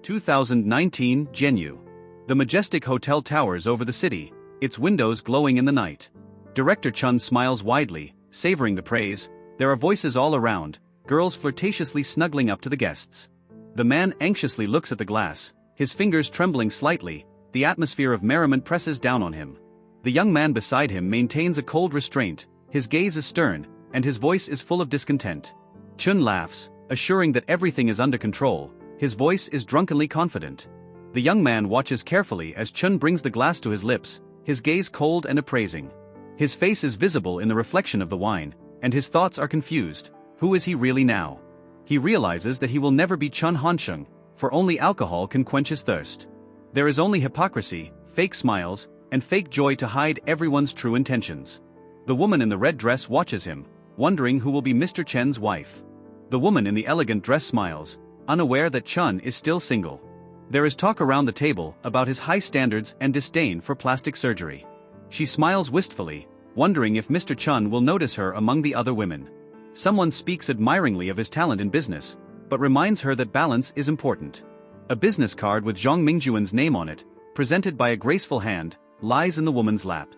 2019 Genu. The majestic hotel towers over the city, its windows glowing in the night. Director Chun smiles widely, savoring the praise. There are voices all around, girls flirtatiously snuggling up to the guests. The man anxiously looks at the glass, his fingers trembling slightly. The atmosphere of merriment presses down on him. The young man beside him maintains a cold restraint, his gaze is stern, and his voice is full of discontent. Chun laughs, assuring that everything is under control. His voice is drunkenly confident. The young man watches carefully as Chun brings the glass to his lips, his gaze cold and appraising. His face is visible in the reflection of the wine, and his thoughts are confused. Who is he really now? He realizes that he will never be Chun Hansheng, for only alcohol can quench his thirst. There is only hypocrisy, fake smiles, and fake joy to hide everyone's true intentions. The woman in the red dress watches him, wondering who will be Mr. Chen's wife. The woman in the elegant dress smiles, unaware that Chun is still single. There is talk around the table about his high standards and disdain for plastic surgery. She smiles wistfully, wondering if Mr. Chun will notice her among the other women. Someone speaks admiringly of his talent in business, but reminds her that balance is important. A business card with Zhang Mingjuan's name on it, presented by a graceful hand, lies in the woman's lap.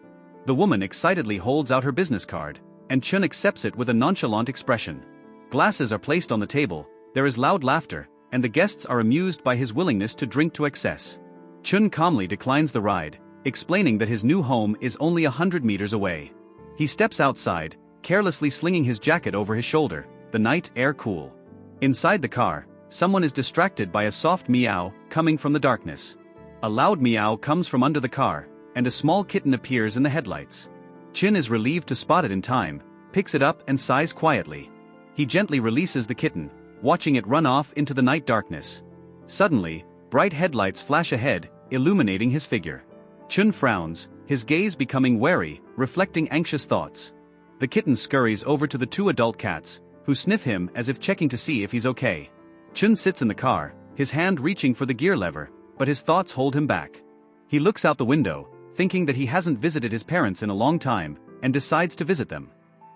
The woman excitedly holds out her business card, and Chun accepts it with a nonchalant expression. Glasses are placed on the table, there is loud laughter, and the guests are amused by his willingness to drink to excess. Chun calmly declines the ride, explaining that his new home is only 100 meters away. He steps outside, carelessly slinging his jacket over his shoulder, the night air cool. Inside the car, someone is distracted by a soft meow coming from the darkness. A loud meow comes from under the car, and a small kitten appears in the headlights. Chin is relieved to spot it in time, picks it up and sighs quietly. He gently releases the kitten, watching it run off into the night darkness. Suddenly, bright headlights flash ahead, illuminating his figure. Chun frowns, his gaze becoming wary, reflecting anxious thoughts. The kitten scurries over to the two adult cats, who sniff him as if checking to see if he's okay. Chun sits in the car, his hand reaching for the gear lever, but his thoughts hold him back. He looks out the window, thinking that he hasn't visited his parents in a long time, and decides to visit them.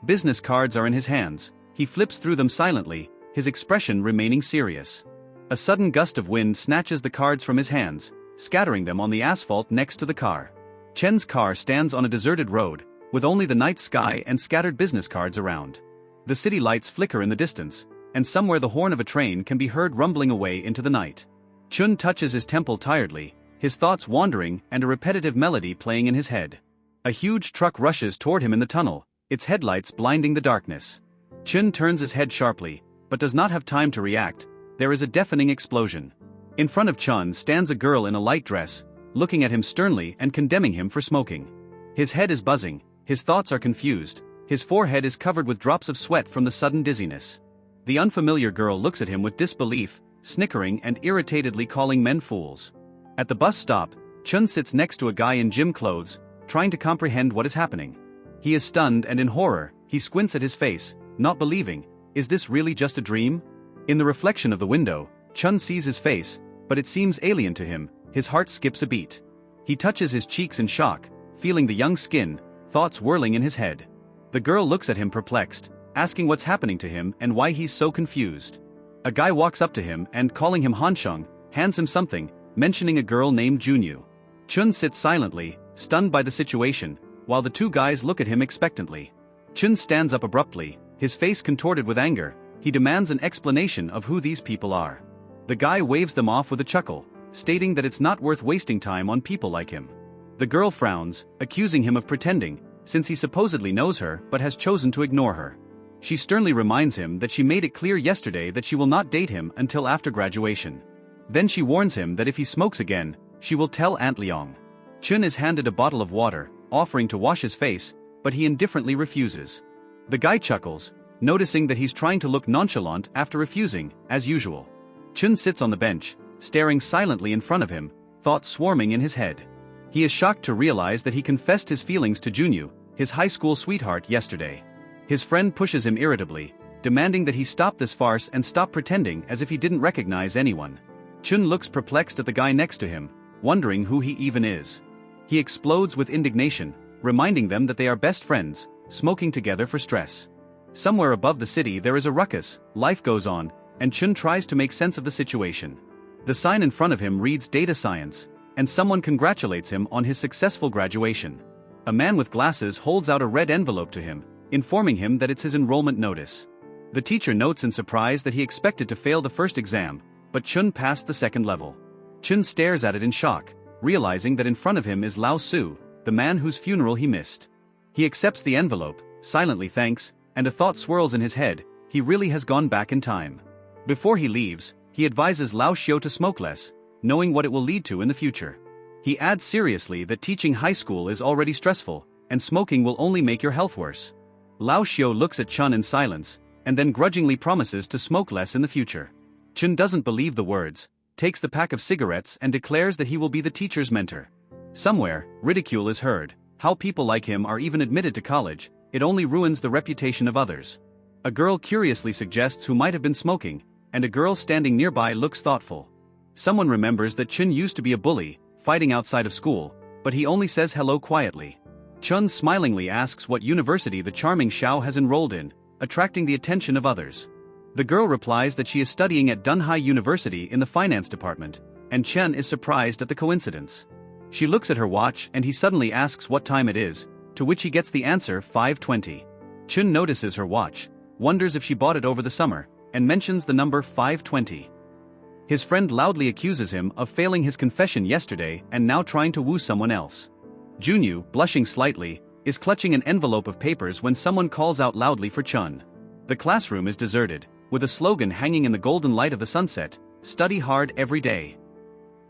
Business cards are in his hands, he flips through them silently, his expression remaining serious. A sudden gust of wind snatches the cards from his hands, scattering them on the asphalt next to the car. Chen's car stands on a deserted road, with only the night sky and scattered business cards around. The city lights flicker in the distance, and somewhere the horn of a train can be heard rumbling away into the night. Chun touches his temple tiredly, his thoughts wandering and a repetitive melody playing in his head. A huge truck rushes toward him in the tunnel, its headlights blinding the darkness. Chun turns his head sharply, but does not have time to react. There is a deafening explosion. In front of Chun stands a girl in a light dress, looking at him sternly and condemning him for smoking. His head is buzzing, his thoughts are confused, his forehead is covered with drops of sweat from the sudden dizziness. The unfamiliar girl looks at him with disbelief, snickering and irritatedly calling men fools. At the bus stop, Chun sits next to a guy in gym clothes, trying to comprehend what is happening. He is stunned and in horror, he squints at his face, not believing, is this really just a dream? In the reflection of the window, Chun sees his face, but it seems alien to him, his heart skips a beat. He touches his cheeks in shock, feeling the young skin, thoughts whirling in his head. The girl looks at him perplexed, asking what's happening to him and why he's so confused. A guy walks up to him and, calling him Hansheng, hands him something, mentioning a girl named Junyu. Chun sits silently, stunned by the situation, while the two guys look at him expectantly. Chun stands up abruptly, his face contorted with anger. He demands an explanation of who these people are. The guy waves them off with a chuckle, stating that it's not worth wasting time on people like him. The girl frowns, accusing him of pretending, since he supposedly knows her but has chosen to ignore her. She sternly reminds him that she made it clear yesterday that she will not date him until after graduation. Then she warns him that if he smokes again, she will tell Aunt Liang. Chun is handed a bottle of water, offering to wash his face, but he indifferently refuses. The guy chuckles, noticing that he's trying to look nonchalant after refusing, as usual. Chun sits on the bench, staring silently in front of him, thoughts swarming in his head. He is shocked to realize that he confessed his feelings to Junyu, his high school sweetheart, yesterday. His friend pushes him irritably, demanding that he stop this farce and stop pretending as if he didn't recognize anyone. Chun looks perplexed at the guy next to him, wondering who he even is. He explodes with indignation, reminding them that they are best friends, smoking together for stress. Somewhere above the city there is a ruckus, life goes on, and Chun tries to make sense of the situation. The sign in front of him reads Data Science, and someone congratulates him on his successful graduation. A man with glasses holds out a red envelope to him, informing him that it's his enrollment notice. The teacher notes in surprise that he expected to fail the first exam, but Chun passed the second level. Chun stares at it in shock, realizing that in front of him is Lao Su, the man whose funeral he missed. He accepts the envelope, silently thanks, and a thought swirls in his head: he really has gone back in time. Before he leaves, he advises Lao Xiu to smoke less, knowing what it will lead to in the future. He adds seriously that teaching high school is already stressful, and smoking will only make your health worse. Lao Xiu looks at Chun in silence, and then grudgingly promises to smoke less in the future. Chun doesn't believe the words, takes the pack of cigarettes and declares that he will be the teacher's mentor. Somewhere, ridicule is heard: how people like him are even admitted to college, it only ruins the reputation of others. A girl curiously suggests who might have been smoking, and a girl standing nearby looks thoughtful. Someone remembers that Chun used to be a bully, fighting outside of school, but he only says hello quietly. Chun smilingly asks what university the charming Xiao has enrolled in, attracting the attention of others. The girl replies that she is studying at Dunhai University in the finance department, and Chen is surprised at the coincidence. She looks at her watch and he suddenly asks what time it is, to which he gets the answer 5:20. Chun notices her watch, wonders if she bought it over the summer, and mentions the number 5:20. His friend loudly accuses him of failing his confession yesterday and now trying to woo someone else. Junyu, blushing slightly, is clutching an envelope of papers when someone calls out loudly for Chun. The classroom is deserted, with a slogan hanging in the golden light of the sunset: "Study hard every day."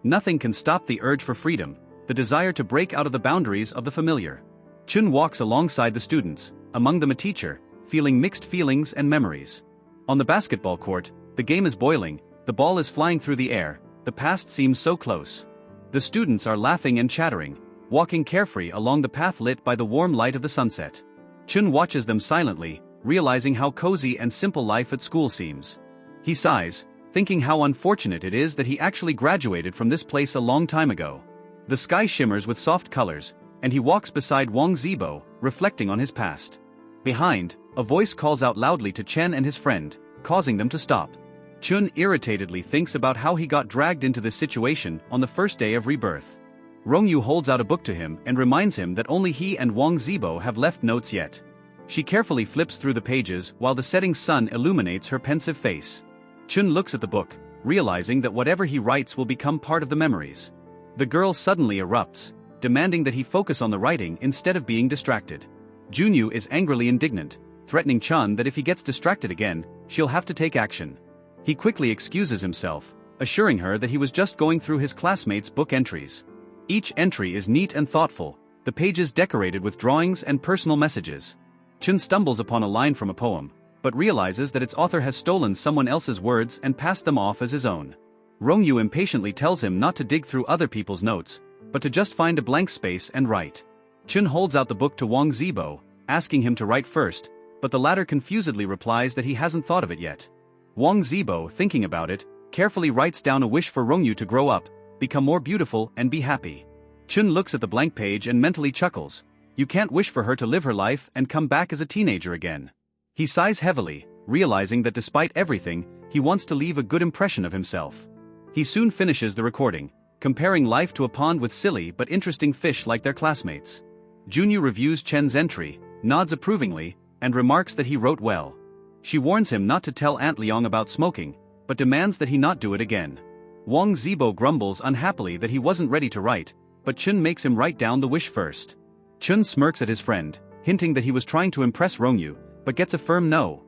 Nothing can stop the urge for freedom, the desire to break out of the boundaries of the familiar. Chun walks alongside the students, among them a teacher, feeling mixed feelings and memories. On the basketball court, the game is boiling, the ball is flying through the air, the past seems so close. The students are laughing and chattering, walking carefree along the path lit by the warm light of the sunset. Chun watches them silently, realizing how cozy and simple life at school seems. He sighs, thinking how unfortunate it is that he actually graduated from this place a long time ago. The sky shimmers with soft colors, and he walks beside Wang Zibo, reflecting on his past. Behind, a voice calls out loudly to Chen and his friend, causing them to stop. Chun irritatedly thinks about how he got dragged into this situation on the first day of rebirth. Rongyu holds out a book to him and reminds him that only he and Wang Zibo have left notes yet. She carefully flips through the pages while the setting sun illuminates her pensive face. Chun looks at the book, realizing that whatever he writes will become part of the memories. The girl suddenly erupts, demanding that he focus on the writing instead of being distracted. Junyu is angrily indignant, threatening Chun that if he gets distracted again, she'll have to take action. He quickly excuses himself, assuring her that he was just going through his classmates' book entries. Each entry is neat and thoughtful, the pages decorated with drawings and personal messages. Chun stumbles upon a line from a poem, but realizes that its author has stolen someone else's words and passed them off as his own. Rongyu impatiently tells him not to dig through other people's notes, but to just find a blank space and write. Chun holds out the book to Wang Zibo, asking him to write first, but the latter confusedly replies that he hasn't thought of it yet. Wang Zibo, thinking about it, carefully writes down a wish for Rongyu to grow up, become more beautiful and be happy. Chun looks at the blank page and mentally chuckles. You can't wish for her to live her life and come back as a teenager again. He sighs heavily, realizing that despite everything, he wants to leave a good impression of himself. He soon finishes the recording, comparing life to a pond with silly but interesting fish like their classmates. Junyu reviews Chen's entry, nods approvingly, and remarks that he wrote well. She warns him not to tell Aunt Liang about smoking, but demands that he not do it again. Wang Zibo grumbles unhappily that he wasn't ready to write, but Chun makes him write down the wish first. Chun smirks at his friend, hinting that he was trying to impress Rongyu, but gets a firm no.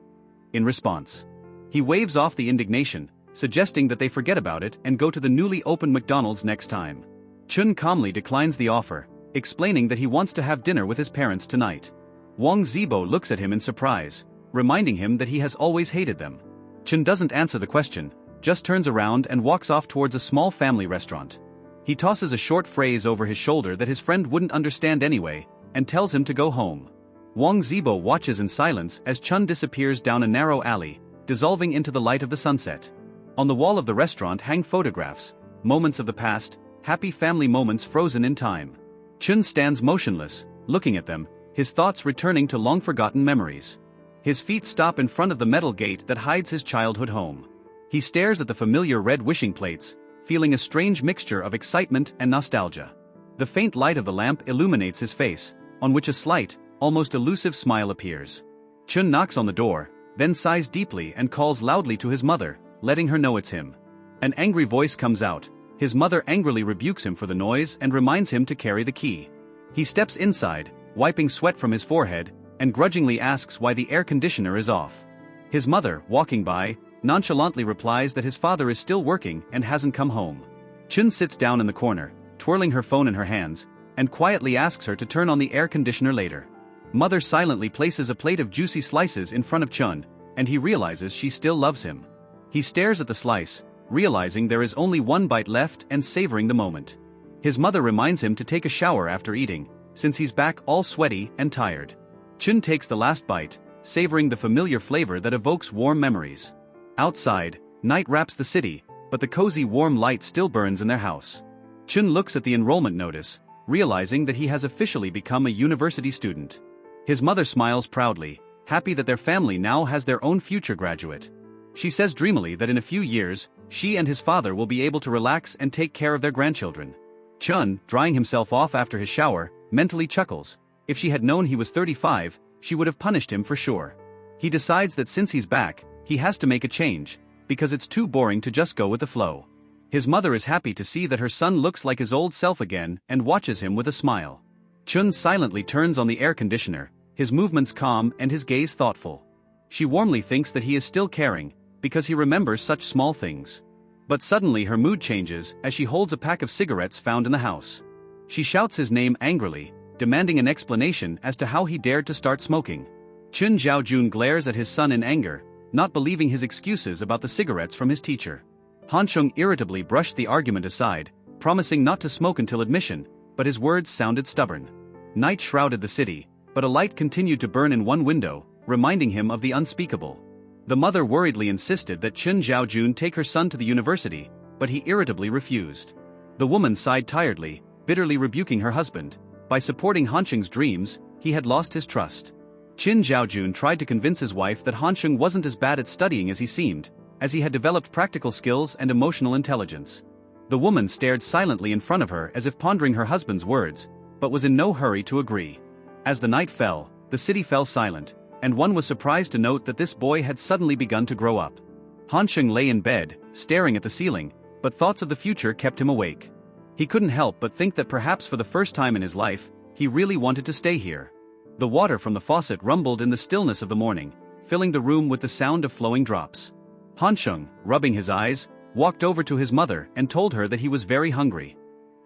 In response, he waves off the indignation, suggesting that they forget about it and go to the newly opened McDonald's next time. Chun calmly declines the offer, explaining that he wants to have dinner with his parents tonight. Wang Zibo looks at him in surprise, reminding him that he has always hated them. Chun doesn't answer the question, just turns around and walks off towards a small family restaurant. He tosses a short phrase over his shoulder that his friend wouldn't understand anyway, and tells him to go home. Wang Zibo watches in silence as Chun disappears down a narrow alley, dissolving into the light of the sunset. On the wall of the restaurant hang photographs, moments of the past, happy family moments frozen in time. Chun stands motionless, looking at them, his thoughts returning to long-forgotten memories. His feet stop in front of the metal gate that hides his childhood home. He stares at the familiar red wishing plates, feeling a strange mixture of excitement and nostalgia. The faint light of the lamp illuminates his face, on which a slight, almost elusive smile appears. Chun knocks on the door, then sighs deeply and calls loudly to his mother, letting her know it's him. An angry voice comes out. His mother angrily rebukes him for the noise and reminds him to carry the key. He steps inside, wiping sweat from his forehead, and grudgingly asks why the air conditioner is off. His mother, walking by, nonchalantly replies that his father is still working and hasn't come home. Chun sits down in the corner, twirling her phone in her hands, and quietly asks her to turn on the air conditioner later. Mother silently places a plate of juicy slices in front of Chun, and he realizes she still loves him. He stares at the slice, realizing there is only one bite left and savoring the moment. His mother reminds him to take a shower after eating, since he's back all sweaty and tired. Chun takes the last bite, savoring the familiar flavor that evokes warm memories. Outside, night wraps the city, but the cozy warm light still burns in their house. Chun looks at the enrollment notice, realizing that he has officially become a university student. His mother smiles proudly, happy that their family now has their own future graduate. She says dreamily that in a few years, she and his father will be able to relax and take care of their grandchildren. Chun, drying himself off after his shower, mentally chuckles. If she had known he was 35, she would have punished him for sure. He decides that since he's back, he has to make a change, because it's too boring to just go with the flow. His mother is happy to see that her son looks like his old self again and watches him with a smile. Chun silently turns on the air conditioner, his movements calm and his gaze thoughtful. She warmly thinks that he is still caring, because he remembers such small things. But suddenly her mood changes as she holds a pack of cigarettes found in the house. She shouts his name angrily, demanding an explanation as to how he dared to start smoking. Chun Zhaojun glares at his son in anger, not believing his excuses about the cigarettes from his teacher. Hansheng irritably brushed the argument aside, promising not to smoke until admission, but his words sounded stubborn. Night shrouded the city, but a light continued to burn in one window, reminding him of the unspeakable. The mother worriedly insisted that Chun Zhaojun take her son to the university, but he irritably refused. The woman sighed tiredly, bitterly rebuking her husband. By supporting Hansheng's dreams, he had lost his trust. Qin Zhaojun tried to convince his wife that Hansheng wasn't as bad at studying as he seemed, as he had developed practical skills and emotional intelligence. The woman stared silently in front of her as if pondering her husband's words, but was in no hurry to agree. As the night fell, the city fell silent, and one was surprised to note that this boy had suddenly begun to grow up. Hansheng lay in bed, staring at the ceiling, but thoughts of the future kept him awake. He couldn't help but think that perhaps for the first time in his life, he really wanted to stay here. The water from the faucet rumbled in the stillness of the morning, filling the room with the sound of flowing drops. Hansheng, rubbing his eyes, walked over to his mother and told her that he was very hungry.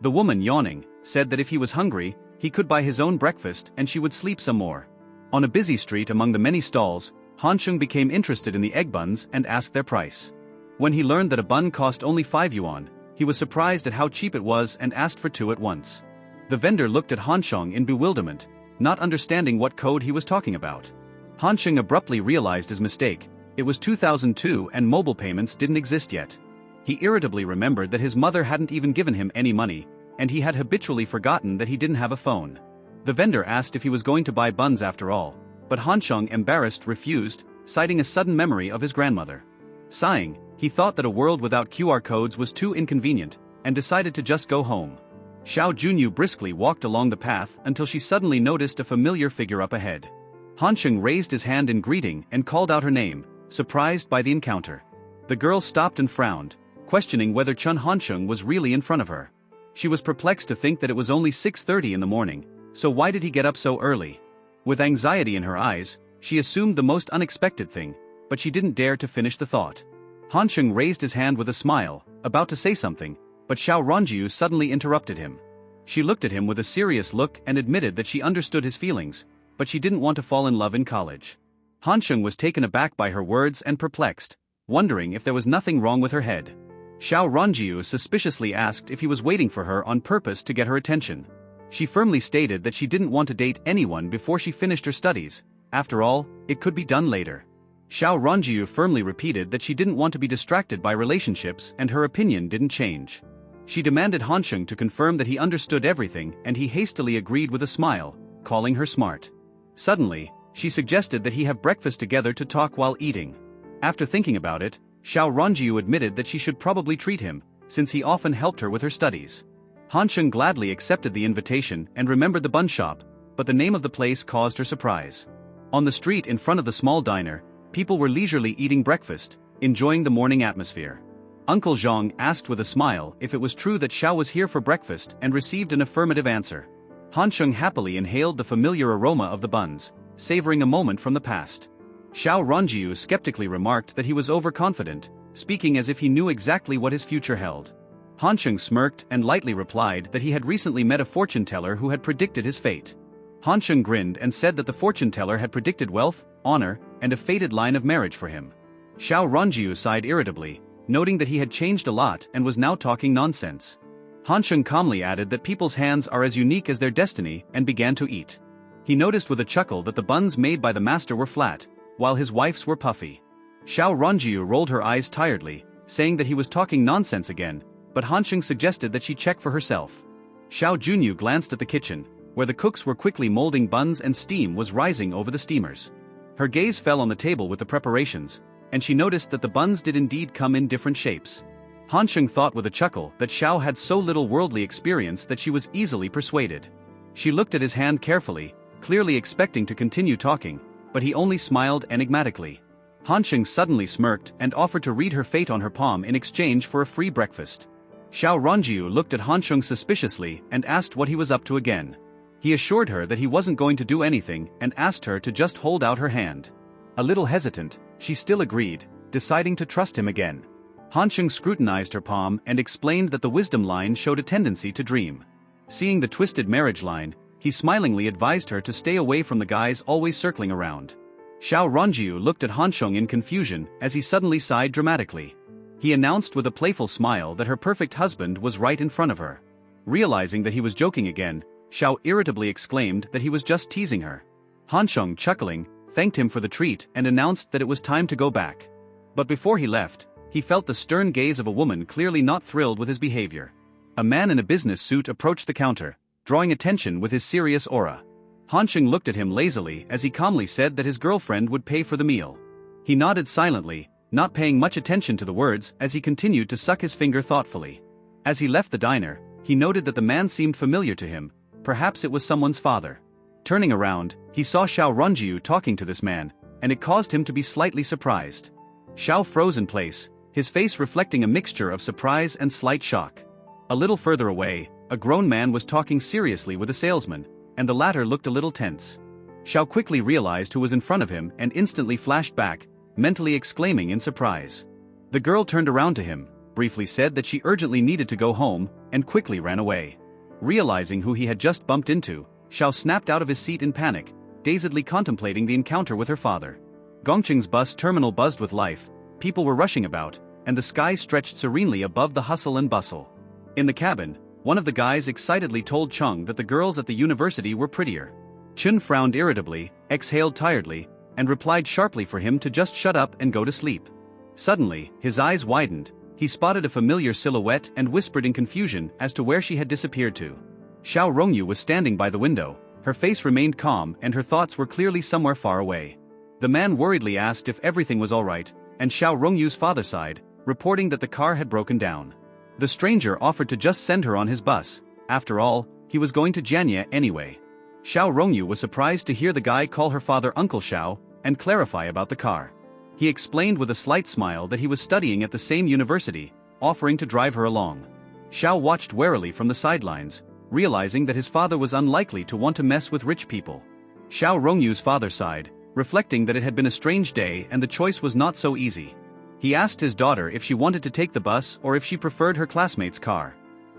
The woman, yawning, said that if he was hungry, he could buy his own breakfast and she would sleep some more. On a busy street among the many stalls, Hansheng became interested in the egg buns and asked their price. When he learned that a bun cost only 5 yuan, he was surprised at how cheap it was and asked for 2 at once. The vendor looked at Hansheng in bewilderment, not understanding what code he was talking about. Hansheng abruptly realized his mistake. It was 2002 and mobile payments didn't exist yet. He irritably remembered that his mother hadn't even given him any money, and he had habitually forgotten that he didn't have a phone. The vendor asked if he was going to buy buns after all, but Hansheng, embarrassed, refused, citing a sudden memory of his grandmother. Sighing, he thought that a world without QR codes was too inconvenient, and decided to just go home. Xiao Junyu briskly walked along the path until she suddenly noticed a familiar figure up ahead. Hansheng raised his hand in greeting and called out her name, surprised by the encounter. The girl stopped and frowned, questioning whether Chun Hansheng was really in front of her. She was perplexed to think that it was only 6:30 in the morning, so why did he get up so early? With anxiety in her eyes, she assumed the most unexpected thing, but she didn't dare to finish the thought. Hansheng raised his hand with a smile, about to say something, but Xiao Ronjiu suddenly interrupted him. She looked at him with a serious look and admitted that she understood his feelings, but she didn't want to fall in love in college. Hansheng was taken aback by her words and perplexed, wondering if there was nothing wrong with her head. Xiao Ronjiu suspiciously asked if he was waiting for her on purpose to get her attention. She firmly stated that she didn't want to date anyone before she finished her studies. After all, it could be done later. Xiao Ronjiu firmly repeated that she didn't want to be distracted by relationships and her opinion didn't change. She demanded Hansheng to confirm that he understood everything and he hastily agreed with a smile, calling her smart. Suddenly, she suggested that he have breakfast together to talk while eating. After thinking about it, Xiao Ronjiu admitted that she should probably treat him, since he often helped her with her studies. Hansheng gladly accepted the invitation and remembered the bun shop, but the name of the place caused her surprise. On the street in front of the small diner, people were leisurely eating breakfast, enjoying the morning atmosphere. Uncle Zhang asked with a smile if it was true that Xiao was here for breakfast and received an affirmative answer. Hansheng happily inhaled the familiar aroma of the buns, savoring a moment from the past. Xiao Ronjiu skeptically remarked that he was overconfident, speaking as if he knew exactly what his future held. Hansheng smirked and lightly replied that he had recently met a fortune teller who had predicted his fate. Hansheng grinned and said that the fortune teller had predicted wealth, honor, and a fated line of marriage for him. Xiao Ronjiu sighed irritably, noting that he had changed a lot and was now talking nonsense. Hansheng calmly added that people's hands are as unique as their destiny and began to eat. He noticed with a chuckle that the buns made by the master were flat, while his wife's were puffy. Xiao Ronjiu rolled her eyes tiredly, saying that he was talking nonsense again, but Hansheng suggested that she check for herself. Xiao Junyu glanced at the kitchen, where the cooks were quickly molding buns and steam was rising over the steamers. Her gaze fell on the table with the preparations, and she noticed that the buns did indeed come in different shapes. Hansheng thought with a chuckle that Xiao had so little worldly experience that she was easily persuaded. She looked at his hand carefully, clearly expecting to continue talking, but he only smiled enigmatically. Hansheng suddenly smirked and offered to read her fate on her palm in exchange for a free breakfast. Xiao Ronjiu looked at Hansheng suspiciously and asked what he was up to again. He assured her that he wasn't going to do anything and asked her to just hold out her hand. A little hesitant, she still agreed, deciding to trust him again. Hansheng scrutinized her palm and explained that the wisdom line showed a tendency to dream. Seeing the twisted marriage line, he smilingly advised her to stay away from the guys always circling around. Xiao Ronjiu looked at Hansheng in confusion as he suddenly sighed dramatically. He announced with a playful smile that her perfect husband was right in front of her. Realizing that he was joking again, Xiao irritably exclaimed that he was just teasing her. Hansheng, chuckling, thanked him for the treat and announced that it was time to go back. But before he left, he felt the stern gaze of a woman clearly not thrilled with his behavior. A man in a business suit approached the counter, drawing attention with his serious aura. Hansheng looked at him lazily as he calmly said that his girlfriend would pay for the meal. He nodded silently, not paying much attention to the words as he continued to suck his finger thoughtfully. As he left the diner, he noted that the man seemed familiar to him, perhaps it was someone's father. Turning around, he saw Xiao Ronjiu talking to this man, and it caused him to be slightly surprised. Xiao froze in place, his face reflecting a mixture of surprise and slight shock. A little further away, a grown man was talking seriously with a salesman, and the latter looked a little tense. Xiao quickly realized who was in front of him and instantly flashed back, mentally exclaiming in surprise. The girl turned around to him, briefly said that she urgently needed to go home, and quickly ran away. Realizing who he had just bumped into, Xiao snapped out of his seat in panic, dazedly contemplating the encounter with her father. Gongqing's bus terminal buzzed with life, people were rushing about, and the sky stretched serenely above the hustle and bustle. In the cabin, one of the guys excitedly told Chung that the girls at the university were prettier. Chun frowned irritably, exhaled tiredly, and replied sharply for him to just shut up and go to sleep. Suddenly, his eyes widened, he spotted a familiar silhouette and whispered in confusion as to where she had disappeared to. Xiao Rongyu was standing by the window, her face remained calm and her thoughts were clearly somewhere far away. The man worriedly asked if everything was alright, and Xiao Rongyu's father sighed, reporting that the car had broken down. The stranger offered to just send her on his bus, after all, he was going to Jianye anyway. Xiao Rongyu was surprised to hear the guy call her father Uncle Xiao, and clarify about the car. He explained with a slight smile that he was studying at the same university, offering to drive her along. Xiao watched warily from the sidelines, realizing that his father was unlikely to want to mess with rich people. Xiao Rongyu's father sighed, reflecting that it had been a strange day and the choice was not so easy. He asked his daughter if she wanted to take the bus or if she preferred her classmate's car.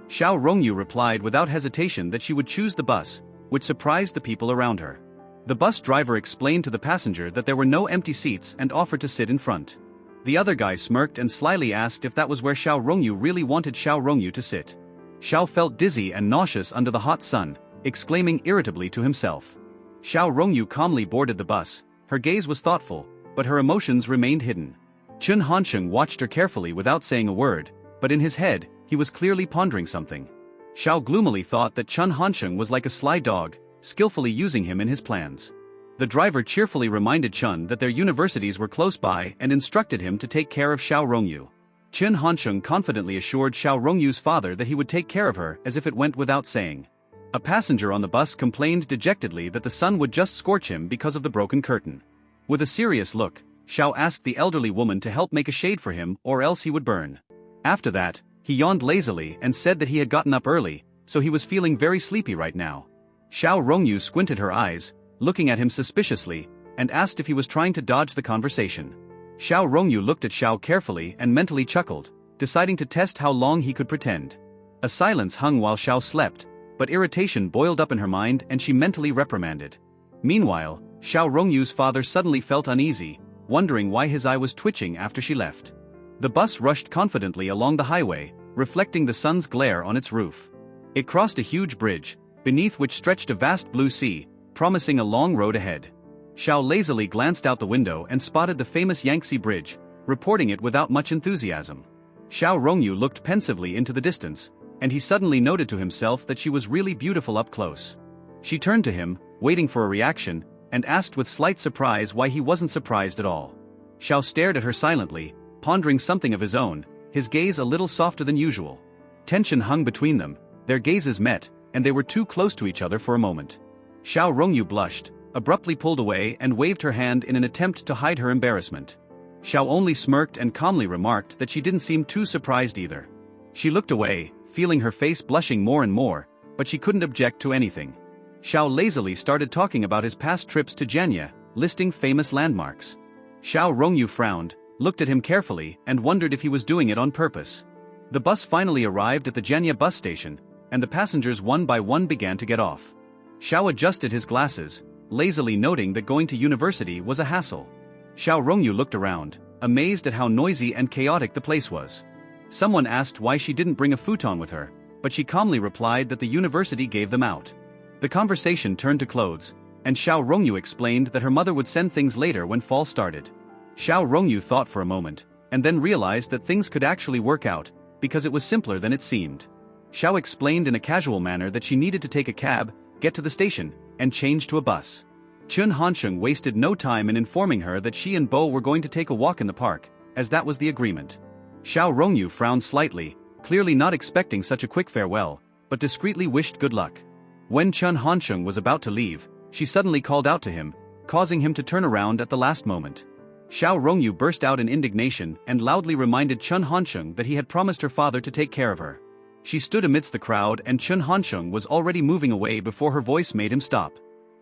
Xiao Rongyu replied without hesitation that she would choose the bus, which surprised the people around her. The bus driver explained to the passenger that there were no empty seats and offered to sit in front. The other guy smirked and slyly asked if that was where Xiao Rongyu really wanted Xiao Rongyu to sit. Xiao felt dizzy and nauseous under the hot sun, exclaiming irritably to himself. Xiao Rongyu calmly boarded the bus, her gaze was thoughtful, but her emotions remained hidden. Chun Hansheng watched her carefully without saying a word, but in his head, he was clearly pondering something. Xiao gloomily thought that Chun Hansheng was like a sly dog, skillfully using him in his plans. The driver cheerfully reminded Chun that their universities were close by and instructed him to take care of Xiao Rongyu. Chun Hansheng confidently assured Xiao Rongyu's father that he would take care of her as if it went without saying. A passenger on the bus complained dejectedly that the sun would just scorch him because of the broken curtain. With a serious look, Xiao asked the elderly woman to help make a shade for him or else he would burn. After that, he yawned lazily and said that he had gotten up early, so he was feeling very sleepy right now. Xiao Rongyu squinted her eyes, looking at him suspiciously, and asked if he was trying to dodge the conversation. Xiao Rongyu looked at Xiao carefully and mentally chuckled, deciding to test how long he could pretend. A silence hung while Xiao slept, but irritation boiled up in her mind and she mentally reprimanded. Meanwhile, Xiao Rongyu's father suddenly felt uneasy, wondering why his eye was twitching after she left. The bus rushed confidently along the highway, reflecting the sun's glare on its roof. It crossed a huge bridge, beneath which stretched a vast blue sea, promising a long road ahead. Xiao lazily glanced out the window and spotted the famous Yangtze Bridge, reporting it without much enthusiasm. Xiao Rongyu looked pensively into the distance, and he suddenly noted to himself that she was really beautiful up close. She turned to him, waiting for a reaction, and asked with slight surprise why he wasn't surprised at all. Xiao stared at her silently, pondering something of his own, his gaze a little softer than usual. Tension hung between them, their gazes met, and they were too close to each other for a moment. Xiao Rongyu blushed, abruptly pulled away and waved her hand in an attempt to hide her embarrassment. Xiao only smirked and calmly remarked that she didn't seem too surprised either. She looked away, feeling her face blushing more and more, but she couldn't object to anything. Xiao lazily started talking about his past trips to Jenya, listing famous landmarks. Xiao Rongyu frowned, looked at him carefully and wondered if he was doing it on purpose. The bus finally arrived at the Jenya bus station, and the passengers one by one began to get off. Xiao adjusted his glasses, lazily noting that going to university was a hassle. Xiao Rongyu looked around, amazed at how noisy and chaotic the place was. Someone asked why she didn't bring a futon with her, but she calmly replied that the university gave them out. The conversation turned to clothes, and Xiao Rongyu explained that her mother would send things later when fall started. Xiao Rongyu thought for a moment, and then realized that things could actually work out, because it was simpler than it seemed. Xiao explained in a casual manner that she needed to take a cab, get to the station, and change to a bus. Chun Hansheng wasted no time in informing her that she and Bo were going to take a walk in the park, as that was the agreement. Xiao Rongyu frowned slightly, clearly not expecting such a quick farewell, but discreetly wished good luck. When Chun Hansheng was about to leave, she suddenly called out to him, causing him to turn around at the last moment. Xiao Rongyu burst out in indignation and loudly reminded Chun Hansheng that he had promised her father to take care of her. She stood amidst the crowd and Chun Hansheng was already moving away before her voice made him stop.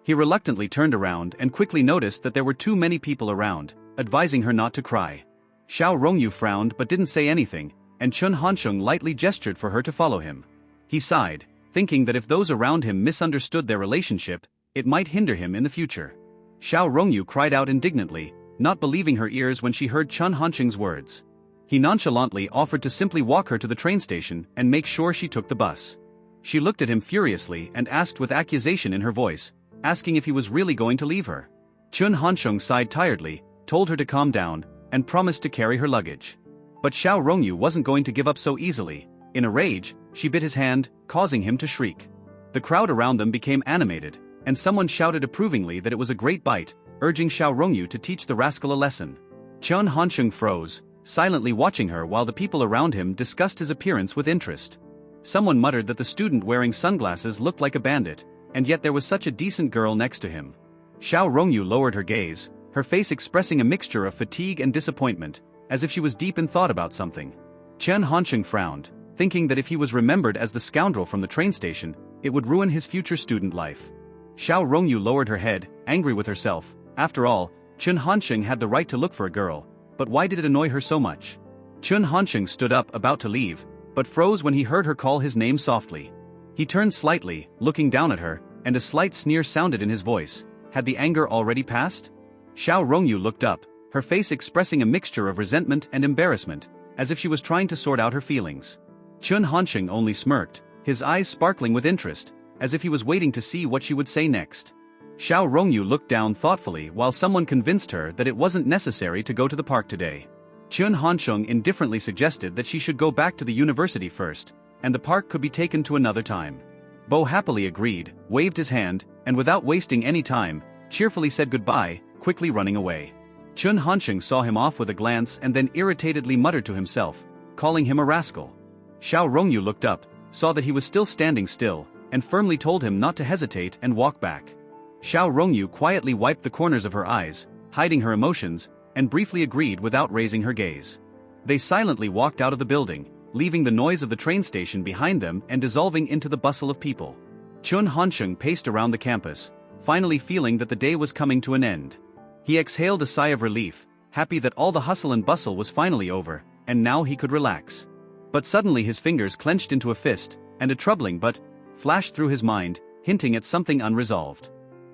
He reluctantly turned around and quickly noticed that there were too many people around, advising her not to cry. Xiao Rongyu frowned but didn't say anything, and Chun Hansheng lightly gestured for her to follow him. He sighed, thinking that if those around him misunderstood their relationship, it might hinder him in the future. Xiao Rongyu cried out indignantly, not believing her ears when she heard Chun Hansheng's words. He nonchalantly offered to simply walk her to the train station and make sure she took the bus. She looked at him furiously and asked with accusation in her voice, asking if he was really going to leave her. Chun Hansheng sighed tiredly, told her to calm down, and promised to carry her luggage. But Xiao Rongyu wasn't going to give up so easily. In a rage, she bit his hand, causing him to shriek. The crowd around them became animated, and someone shouted approvingly that it was a great bite, urging Xiao Rongyu to teach the rascal a lesson. Chun Hansheng froze, silently watching her while the people around him discussed his appearance with interest. Someone muttered that the student wearing sunglasses looked like a bandit, and yet there was such a decent girl next to him. Xiao Rongyu lowered her gaze, her face expressing a mixture of fatigue and disappointment, as if she was deep in thought about something. Chun Hansheng frowned, thinking that if he was remembered as the scoundrel from the train station, it would ruin his future student life. Xiao Rongyu lowered her head, angry with herself. After all, Chun Hansheng had the right to look for a girl, but why did it annoy her so much? Chun Hansheng stood up about to leave, but froze when he heard her call his name softly. He turned slightly, looking down at her, and a slight sneer sounded in his voice. Had the anger already passed? Xiao Rongyu looked up, her face expressing a mixture of resentment and embarrassment, as if she was trying to sort out her feelings. Chun Hansheng only smirked, his eyes sparkling with interest, as if he was waiting to see what she would say next. Xiao Rongyu looked down thoughtfully while someone convinced her that it wasn't necessary to go to the park today. Chun Hansheng indifferently suggested that she should go back to the university first, and the park could be taken to another time. Bo happily agreed, waved his hand, and without wasting any time, cheerfully said goodbye, quickly running away. Chun Hansheng saw him off with a glance and then irritatedly muttered to himself, calling him a rascal. Xiao Rongyu looked up, saw that he was still standing still, and firmly told him not to hesitate and walk back. Xiao Rongyu quietly wiped the corners of her eyes, hiding her emotions, and briefly agreed without raising her gaze. They silently walked out of the building, leaving the noise of the train station behind them and dissolving into the bustle of people. Chun Hansheng paced around the campus, finally feeling that the day was coming to an end. He exhaled a sigh of relief, happy that all the hustle and bustle was finally over, and now he could relax. But suddenly his fingers clenched into a fist, and a troubling but flashed through his mind, hinting at something unresolved.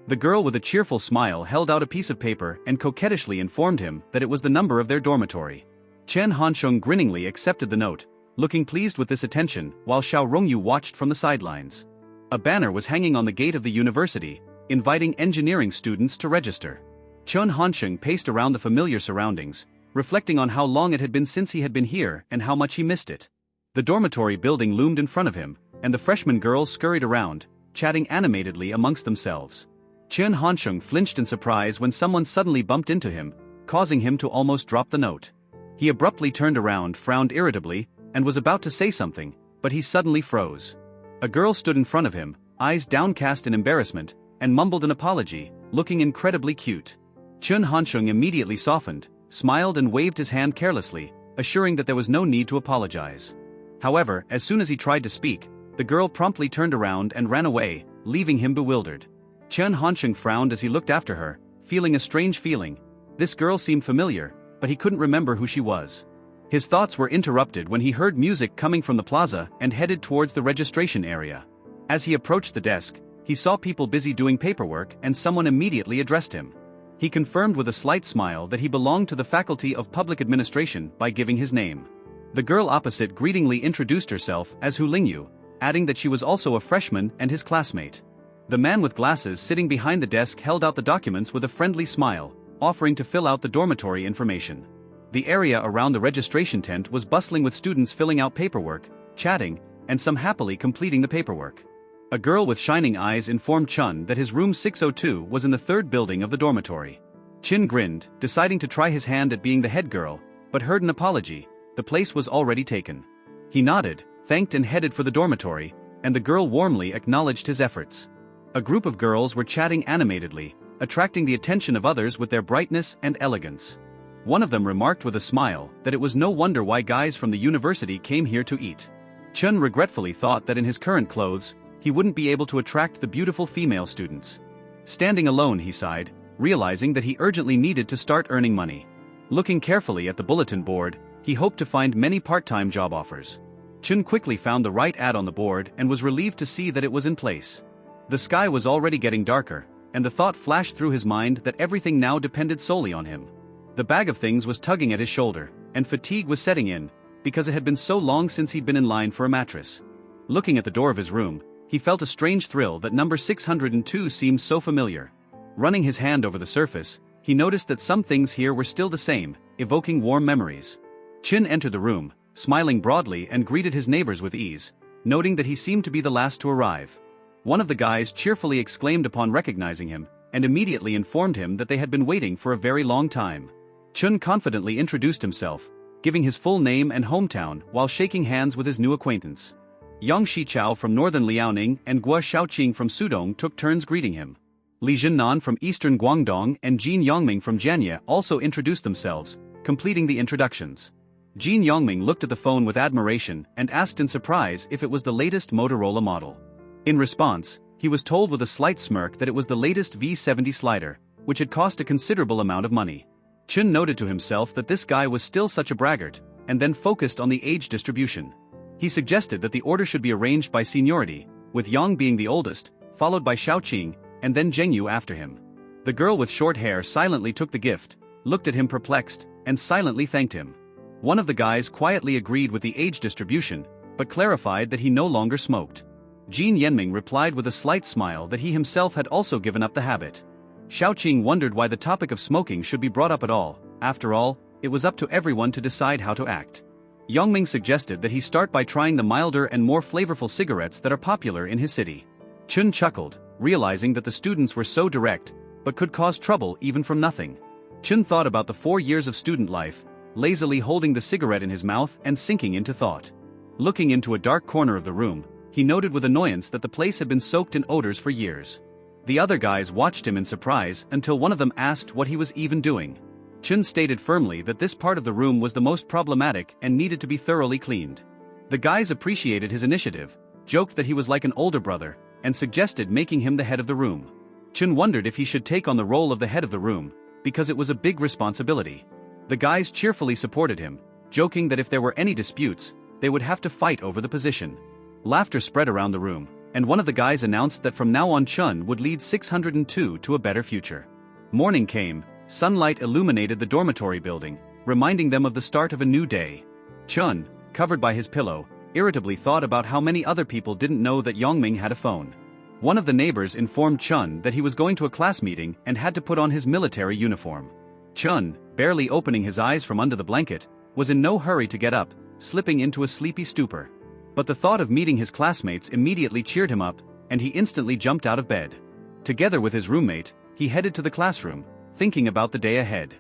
The girl with a cheerful smile held out a piece of paper and coquettishly informed him that it was the number of their dormitory. Chen Hansheng grinningly accepted the note, looking pleased with this attention, while Xiao Rongyu watched from the sidelines. A banner was hanging on the gate of the university, inviting engineering students to register. Chen Hansheng paced around the familiar surroundings, reflecting on how long it had been since he had been here and how much he missed it. The dormitory building loomed in front of him, and the freshman girls scurried around, chatting animatedly amongst themselves. Chen Hansheng flinched in surprise when someone suddenly bumped into him, causing him to almost drop the note. He abruptly turned around, frowned irritably, and was about to say something, but he suddenly froze. A girl stood in front of him, eyes downcast in embarrassment, and mumbled an apology, looking incredibly cute. Chen Hansheng immediately softened, smiled and waved his hand carelessly, assuring that there was no need to apologize. However, as soon as he tried to speak, the girl promptly turned around and ran away, leaving him bewildered. Chen Hansheng frowned as he looked after her, feeling a strange feeling. This girl seemed familiar, but he couldn't remember who she was. His thoughts were interrupted when he heard music coming from the plaza and headed towards the registration area. As he approached the desk, he saw people busy doing paperwork and someone immediately addressed him. He confirmed with a slight smile that he belonged to the Faculty of Public Administration by giving his name. The girl opposite greetingly introduced herself as Hu Lingyu, adding that she was also a freshman and his classmate. The man with glasses sitting behind the desk held out the documents with a friendly smile, offering to fill out the dormitory information. The area around the registration tent was bustling with students filling out paperwork, chatting, and some happily completing the paperwork. A girl with shining eyes informed Chun that his room 602 was in the third building of the dormitory. Chin grinned, deciding to try his hand at being the head girl, but heard an apology. The place was already taken. He nodded, thanked and headed for the dormitory, and the girl warmly acknowledged his efforts. A group of girls were chatting animatedly, attracting the attention of others with their brightness and elegance. One of them remarked with a smile that it was no wonder why guys from the university came here to eat. Chun regretfully thought that in his current clothes, he wouldn't be able to attract the beautiful female students. Standing alone, he sighed, realizing that he urgently needed to start earning money. Looking carefully at the bulletin board, he hoped to find many part-time job offers. Chun quickly found the right ad on the board and was relieved to see that it was in place. The sky was already getting darker, and the thought flashed through his mind that everything now depended solely on him. The bag of things was tugging at his shoulder, and fatigue was setting in, because it had been so long since he'd been in line for a mattress. Looking at the door of his room, he felt a strange thrill that number 602 seemed so familiar. Running his hand over the surface, he noticed that some things here were still the same, evoking warm memories. Chin entered the room, smiling broadly and greeted his neighbors with ease, noting that he seemed to be the last to arrive. One of the guys cheerfully exclaimed upon recognizing him, and immediately informed him that they had been waiting for a very long time. Chun confidently introduced himself, giving his full name and hometown while shaking hands with his new acquaintance. Yang Shichao from northern Liaoning and Guo Xiaoqing from Sudong took turns greeting him. Li Jinnan from eastern Guangdong and Jin Yongming from Jianye also introduced themselves, completing the introductions. Jin Yongming looked at the phone with admiration and asked in surprise if it was the latest Motorola model. In response, he was told with a slight smirk that it was the latest V70 slider, which had cost a considerable amount of money. Chun noted to himself that this guy was still such a braggart, and then focused on the age distribution. He suggested that the order should be arranged by seniority, with Yang being the oldest, followed by Xiaoqing, and then Zhengyu after him. The girl with short hair silently took the gift, looked at him perplexed, and silently thanked him. One of the guys quietly agreed with the age distribution, but clarified that he no longer smoked. Jin Yenming replied with a slight smile that he himself had also given up the habit. Xiaoqing wondered why the topic of smoking should be brought up at all. After all, it was up to everyone to decide how to act. Yongming suggested that he start by trying the milder and more flavorful cigarettes that are popular in his city. Chun chuckled, realizing that the students were so direct, but could cause trouble even from nothing. Chun thought about the 4 years of student life, lazily holding the cigarette in his mouth and sinking into thought. Looking into a dark corner of the room, he noted with annoyance that the place had been soaked in odors for years. The other guys watched him in surprise until one of them asked what he was even doing. Chun stated firmly that this part of the room was the most problematic and needed to be thoroughly cleaned. The guys appreciated his initiative, joked that he was like an older brother, and suggested making him the head of the room. Chun wondered if he should take on the role of the head of the room, because it was a big responsibility. The guys cheerfully supported him, joking that if there were any disputes, they would have to fight over the position. Laughter spread around the room, and one of the guys announced that from now on Chun would lead 602 to a better future. Morning came, sunlight illuminated the dormitory building, reminding them of the start of a new day. Chun, covered by his pillow, irritably thought about how many other people didn't know that Yongming had a phone. One of the neighbors informed Chun that he was going to a class meeting and had to put on his military uniform. Chun, barely opening his eyes from under the blanket, was in no hurry to get up, slipping into a sleepy stupor. But the thought of meeting his classmates immediately cheered him up, and he instantly jumped out of bed. Together with his roommate, he headed to the classroom, thinking about the day ahead.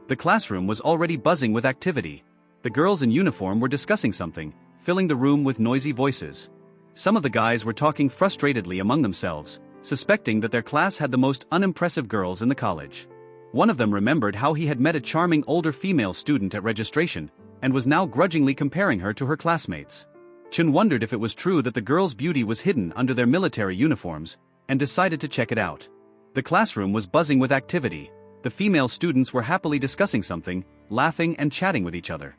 The classroom was already buzzing with activity. The girls in uniform were discussing something, filling the room with noisy voices. Some of the guys were talking frustratedly among themselves, suspecting that their class had the most unimpressive girls in the college. One of them remembered how he had met a charming older female student at registration, and was now grudgingly comparing her to her classmates. Chun wondered if it was true that the girl's beauty was hidden under their military uniforms, and decided to check it out. The classroom was buzzing with activity. The female students were happily discussing something, laughing and chatting with each other.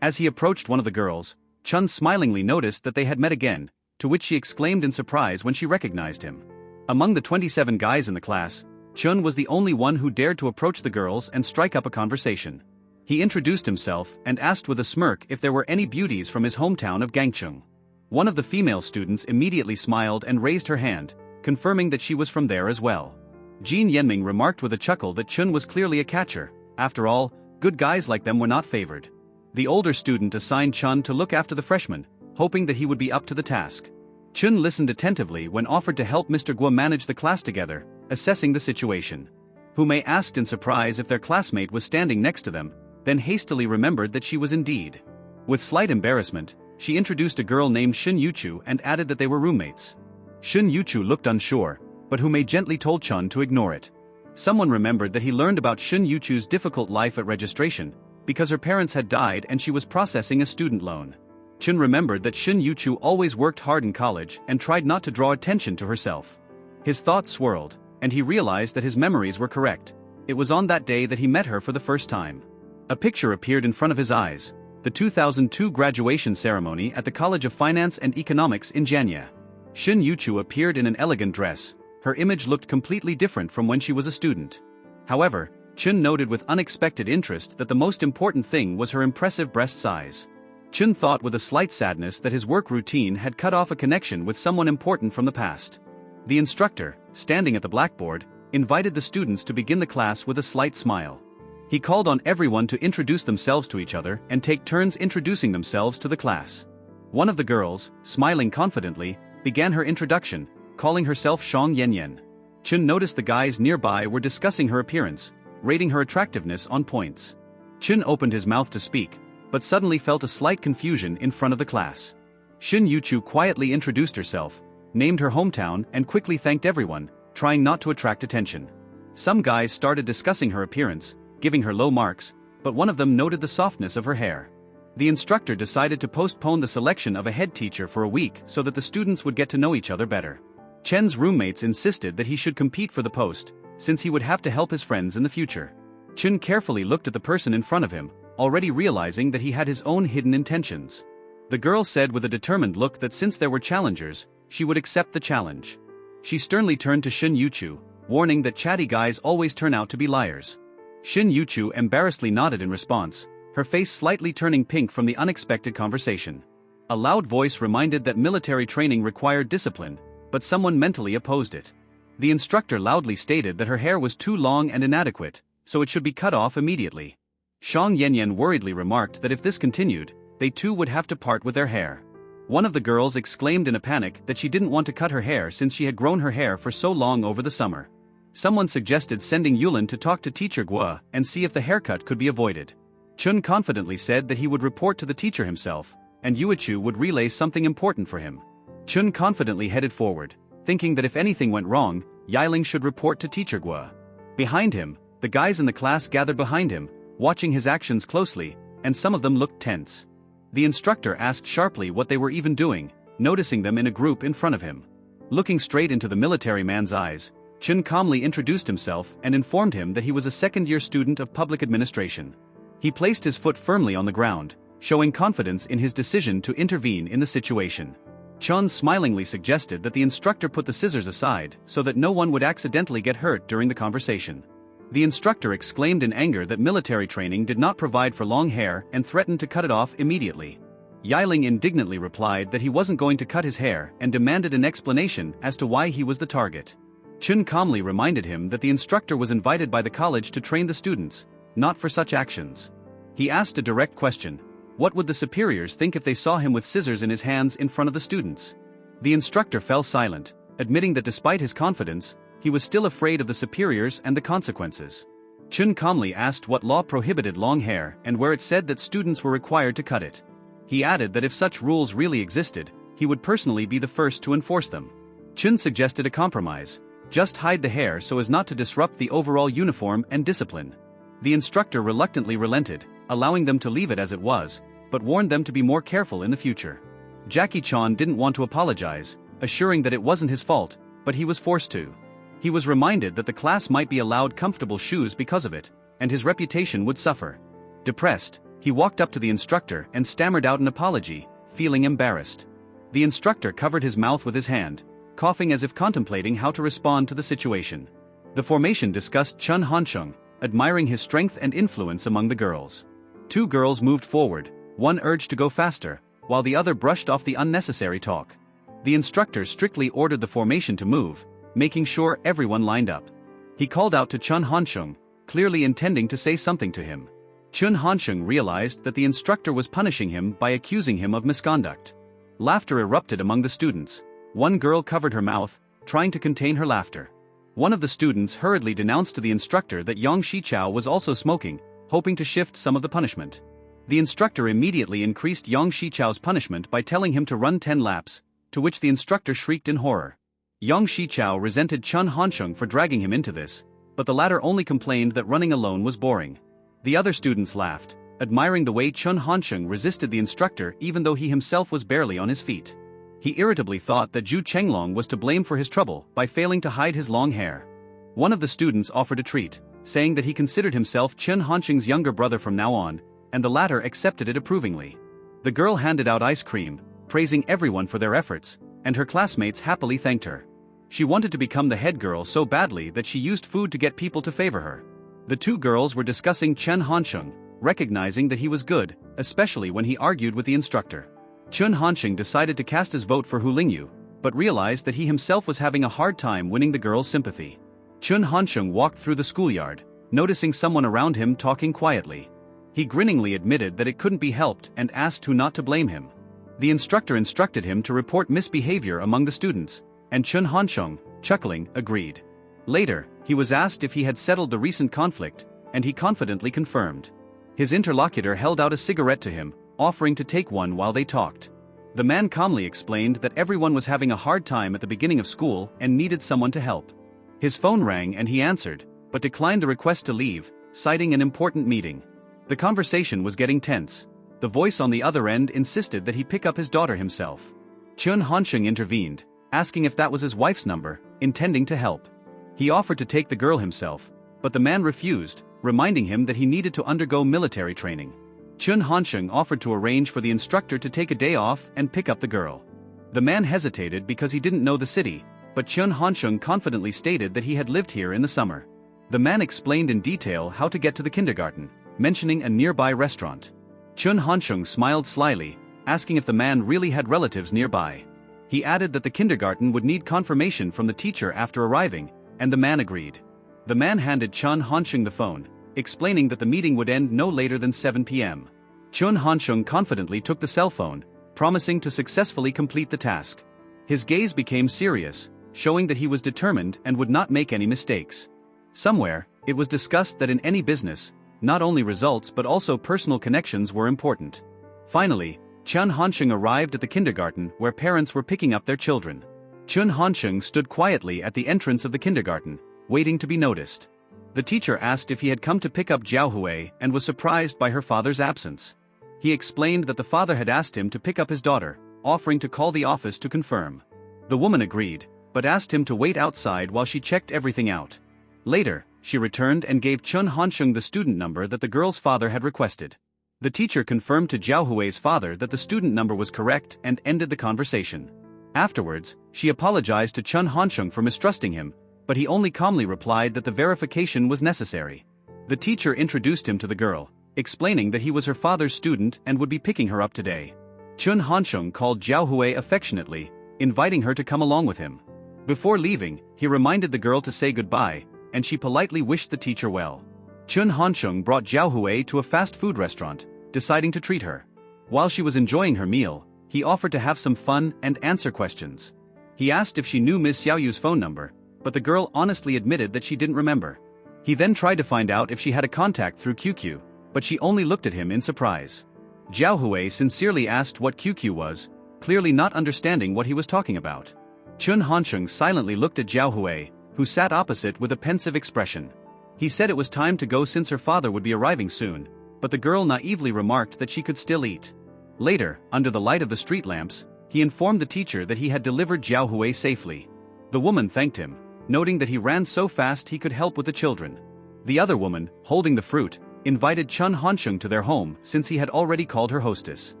As he approached one of the girls, Chun smilingly noticed that they had met again, to which she exclaimed in surprise when she recognized him. Among the 27 guys in the class, Chun was the only one who dared to approach the girls and strike up a conversation. He introduced himself and asked with a smirk if there were any beauties from his hometown of Gangchung. One of the female students immediately smiled and raised her hand, confirming that she was from there as well. Jin Yenming remarked with a chuckle that Chun was clearly a catcher. After all, good guys like them were not favored. The older student assigned Chun to look after the freshman, hoping that he would be up to the task. Chun listened attentively when offered to help Mr. Guo manage the class together, assessing the situation. Hume asked in surprise if their classmate was standing next to them, then hastily remembered that she was indeed. With slight embarrassment, she introduced a girl named Shin Yuchu and added that they were roommates. Shin Yuchu looked unsure, but Hume gently told Chun to ignore it. Someone remembered that he learned about Shin Yuchu's difficult life at registration, because her parents had died and she was processing a student loan. Chun remembered that Shin Yuchu always worked hard in college and tried not to draw attention to herself. His thoughts swirled, and he realized that his memories were correct. It was on that day that he met her for the first time. A picture appeared in front of his eyes, the 2002 graduation ceremony at the College of Finance and Economics in Janya. Shin Yuchu appeared in an elegant dress. Her image looked completely different from when she was a student. However, Chun noted with unexpected interest that the most important thing was her impressive breast size. Chun thought with a slight sadness that his work routine had cut off a connection with someone important from the past. The instructor, standing at the blackboard, invited the students to begin the class with a slight smile. He called on everyone to introduce themselves to each other and take turns introducing themselves to the class. One of the girls, smiling confidently, began her introduction, calling herself Shang Yanyan. Chun noticed the guys nearby were discussing her appearance, rating her attractiveness on points. Chun opened his mouth to speak, but suddenly felt a slight confusion in front of the class. Shin Yuchu quietly introduced herself, named her hometown and quickly thanked everyone, trying not to attract attention. Some guys started discussing her appearance, giving her low marks, but one of them noted the softness of her hair. The instructor decided to postpone the selection of a head teacher for a week so that the students would get to know each other better. Chen's roommates insisted that he should compete for the post, since he would have to help his friends in the future. Chun carefully looked at the person in front of him, already realizing that he had his own hidden intentions. The girl said with a determined look that since there were challengers, she would accept the challenge. She sternly turned to Shin Yuchu, warning that chatty guys always turn out to be liars. Shin Yuchu embarrassedly nodded in response, her face slightly turning pink from the unexpected conversation. A loud voice reminded that military training required discipline, but someone mentally opposed it. The instructor loudly stated that her hair was too long and inadequate, so it should be cut off immediately. Shang Yanyan worriedly remarked that if this continued, they too would have to part with their hair. One of the girls exclaimed in a panic that she didn't want to cut her hair since she had grown her hair for so long over the summer. Someone suggested sending Yulin to talk to teacher Guo and see if the haircut could be avoided. Chun confidently said that he would report to the teacher himself, and Yuichu would relay something important for him. Chun confidently headed forward, thinking that if anything went wrong, Yahello should report to teacher Gua. Behind him, the guys in the class gathered behind him, watching his actions closely, and some of them looked tense. The instructor asked sharply what they were even doing, noticing them in a group in front of him. Looking straight into the military man's eyes, Chun calmly introduced himself and informed him that he was a second-year student of public administration. He placed his foot firmly on the ground, showing confidence in his decision to intervene in the situation. Chun smilingly suggested that the instructor put the scissors aside so that no one would accidentally get hurt during the conversation. The instructor exclaimed in anger that military training did not provide for long hair and threatened to cut it off immediately. Yahello indignantly replied that he wasn't going to cut his hair and demanded an explanation as to why he was the target. Chun calmly reminded him that the instructor was invited by the college to train the students, not for such actions. He asked a direct question: what would the superiors think if they saw him with scissors in his hands in front of the students? The instructor fell silent, admitting that despite his confidence, he was still afraid of the superiors and the consequences. Chun calmly asked what law prohibited long hair and where it said that students were required to cut it. He added that if such rules really existed, he would personally be the first to enforce them. Chun suggested a compromise: just hide the hair so as not to disrupt the overall uniform and discipline. The instructor reluctantly relented, allowing them to leave it as it was, but warned them to be more careful in the future. Jackie Chan didn't want to apologize, assuring that it wasn't his fault, but he was forced to. He was reminded that the class might be allowed comfortable shoes because of it, and his reputation would suffer. Depressed, he walked up to the instructor and stammered out an apology, feeling embarrassed. The instructor covered his mouth with his hand, coughing as if contemplating how to respond to the situation. The formation discussed Chun Hansheng, admiring his strength and influence among the girls. Two girls moved forward, one urged to go faster, while the other brushed off the unnecessary talk. The instructor strictly ordered the formation to move, making sure everyone lined up. He called out to Chun Hansheng, clearly intending to say something to him. Chun Hansheng realized that the instructor was punishing him by accusing him of misconduct. Laughter erupted among the students. One girl covered her mouth, trying to contain her laughter. One of the students hurriedly denounced to the instructor that Yang Shichao was also smoking, hoping to shift some of the punishment. The instructor immediately increased Yang Shichao's punishment by telling him to run 10 laps, to which the instructor shrieked in horror. Yang Shichao resented Chun Hansheng for dragging him into this, but the latter only complained that running alone was boring. The other students laughed, admiring the way Chun Hansheng resisted the instructor even though he himself was barely on his feet. He irritably thought that Zhu Chenglong was to blame for his trouble by failing to hide his long hair. One of the students offered a treat, saying that he considered himself Chun Hansheng's younger brother from now on, and the latter accepted it approvingly. The girl handed out ice cream, praising everyone for their efforts, and her classmates happily thanked her. She wanted to become the head girl so badly that she used food to get people to favor her. The two girls were discussing Chun Hansheng, recognizing that he was good, especially when he argued with the instructor. Chun Hansheng decided to cast his vote for Hu Lingyu, but realized that he himself was having a hard time winning the girls' sympathy. Chun Hansheng walked through the schoolyard, noticing someone around him talking quietly. He grinningly admitted that it couldn't be helped and asked Hu not to blame him. The instructor instructed him to report misbehavior among the students, and Chun Hansheng, chuckling, agreed. Later, he was asked if he had settled the recent conflict, and he confidently confirmed. His interlocutor held out a cigarette to him, offering to take one while they talked. The man calmly explained that everyone was having a hard time at the beginning of school and needed someone to help. His phone rang and he answered, but declined the request to leave, citing an important meeting. The conversation was getting tense. The voice on the other end insisted that he pick up his daughter himself. Chun Hansheng intervened, asking if that was his wife's number, intending to help. He offered to take the girl himself, but the man refused, reminding him that he needed to undergo military training. Chun Hansheng offered to arrange for the instructor to take a day off and pick up the girl. The man hesitated because he didn't know the city, but Chun Hansheng confidently stated that he had lived here in the summer. The man explained in detail how to get to the kindergarten, mentioning a nearby restaurant. Chun Hansheng smiled slyly, asking if the man really had relatives nearby. He added that the kindergarten would need confirmation from the teacher after arriving, and the man agreed. The man handed Chun Hansheng the phone, explaining that the meeting would end no later than 7 p.m. Chun Hansheng confidently took the cell phone, promising to successfully complete the task. His gaze became serious, showing that he was determined and would not make any mistakes. Somewhere, it was discussed that in any business, not only results but also personal connections were important. Finally, Chun Hansheng arrived at the kindergarten where parents were picking up their children. Chun Hansheng stood quietly at the entrance of the kindergarten, waiting to be noticed. The teacher asked if he had come to pick up Jiao Hui and was surprised by her father's absence. He explained that the father had asked him to pick up his daughter, offering to call the office to confirm. The woman agreed, but asked him to wait outside while she checked everything out. Later, she returned and gave Chun Hansheng the student number that the girl's father had requested. The teacher confirmed to Jiao Hui's father that the student number was correct and ended the conversation. Afterwards, she apologized to Chun Hansheng for mistrusting him, but he only calmly replied that the verification was necessary. The teacher introduced him to the girl, explaining that he was her father's student and would be picking her up today. Chun Hansheng called Jiao Hui affectionately, inviting her to come along with him. Before leaving, he reminded the girl to say goodbye, and she politely wished the teacher well. Chun Hansheng brought Jiao Hui to a fast food restaurant, deciding to treat her. While she was enjoying her meal, he offered to have some fun and answer questions. He asked if she knew Ms. Xiaoyu's phone number, but the girl honestly admitted that she didn't remember. He then tried to find out if she had a contact through QQ, but she only looked at him in surprise. Jiao Hui sincerely asked what QQ was, clearly not understanding what he was talking about. Chun Hansheng silently looked at Jiao Hui, who sat opposite with a pensive expression. He said it was time to go since her father would be arriving soon, but the girl naively remarked that she could still eat. Later, under the light of the street lamps, he informed the teacher that he had delivered Jiao Hui safely. The woman thanked him, noting that he ran so fast he could help with the children. The other woman, holding the fruit, invited Chun Hansheng to their home since he had already called her hostess.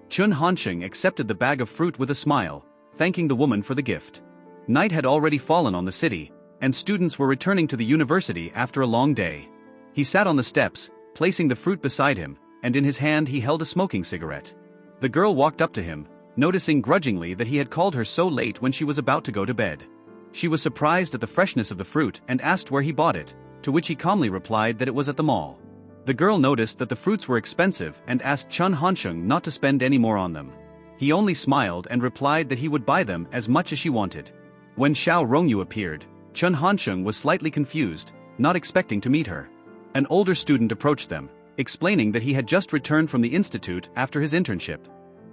Chun Hansheng accepted the bag of fruit with a smile, thanking the woman for the gift. Night had already fallen on the city, and students were returning to the university after a long day. He sat on the steps, placing the fruit beside him, and in his hand he held a smoking cigarette. The girl walked up to him, noticing grudgingly that he had called her so late when she was about to go to bed. She was surprised at the freshness of the fruit and asked where he bought it, to which he calmly replied that it was at the mall. The girl noticed that the fruits were expensive and asked Chun Hansheng not to spend any more on them. He only smiled and replied that he would buy them as much as she wanted. When Xiao Rongyu appeared, Chun Hansheng was slightly confused, not expecting to meet her. An older student approached them, explaining that he had just returned from the institute after his internship.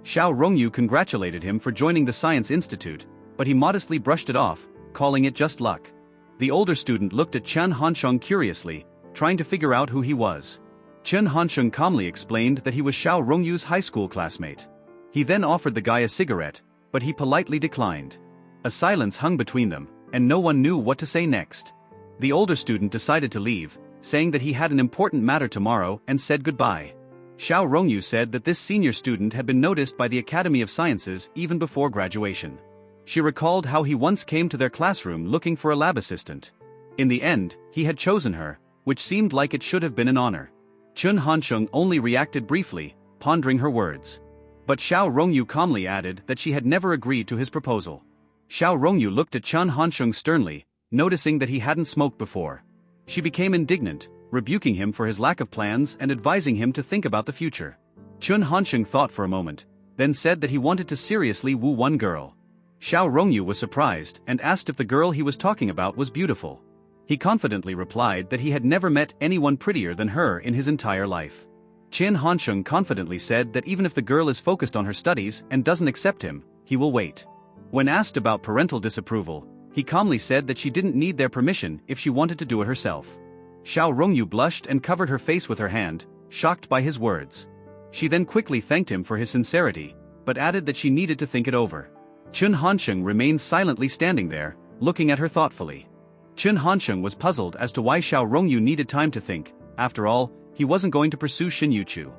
Xiao Rongyu congratulated him for joining the Science Institute, but he modestly brushed it off, calling it just luck. The older student looked at Chun Hansheng curiously, trying to figure out who he was. Chun Hansheng calmly explained that he was Xiao Rongyu's high school classmate. He then offered the guy a cigarette, but he politely declined. A silence hung between them, and no one knew what to say next. The older student decided to leave, saying that he had an important matter tomorrow and said goodbye. Xiao Rongyu said that this senior student had been noticed by the Academy of Sciences even before graduation. She recalled how he once came to their classroom looking for a lab assistant. In the end, he had chosen her, which seemed like it should have been an honor. Chun Hansheng only reacted briefly, pondering her words. But Xiao Rongyu calmly added that she had never agreed to his proposal. Xiao Rongyu looked at Chun Hansheng sternly, noticing that he hadn't smoked before. She became indignant, rebuking him for his lack of plans and advising him to think about the future. Chun Hansheng thought for a moment, then said that he wanted to seriously woo one girl. Xiao Rongyu was surprised and asked if the girl he was talking about was beautiful. He confidently replied that he had never met anyone prettier than her in his entire life. Chun Hansheng confidently said that even if the girl is focused on her studies and doesn't accept him, he will wait. When asked about parental disapproval, he calmly said that she didn't need their permission if she wanted to do it herself. Xiao Rongyu blushed and covered her face with her hand, shocked by his words. She then quickly thanked him for his sincerity, but added that she needed to think it over. Chun Hansheng remained silently standing there, looking at her thoughtfully. Chun Hansheng was puzzled as to why Xiao Rongyu needed time to think. After all, he wasn't going to pursue Shinjuchu.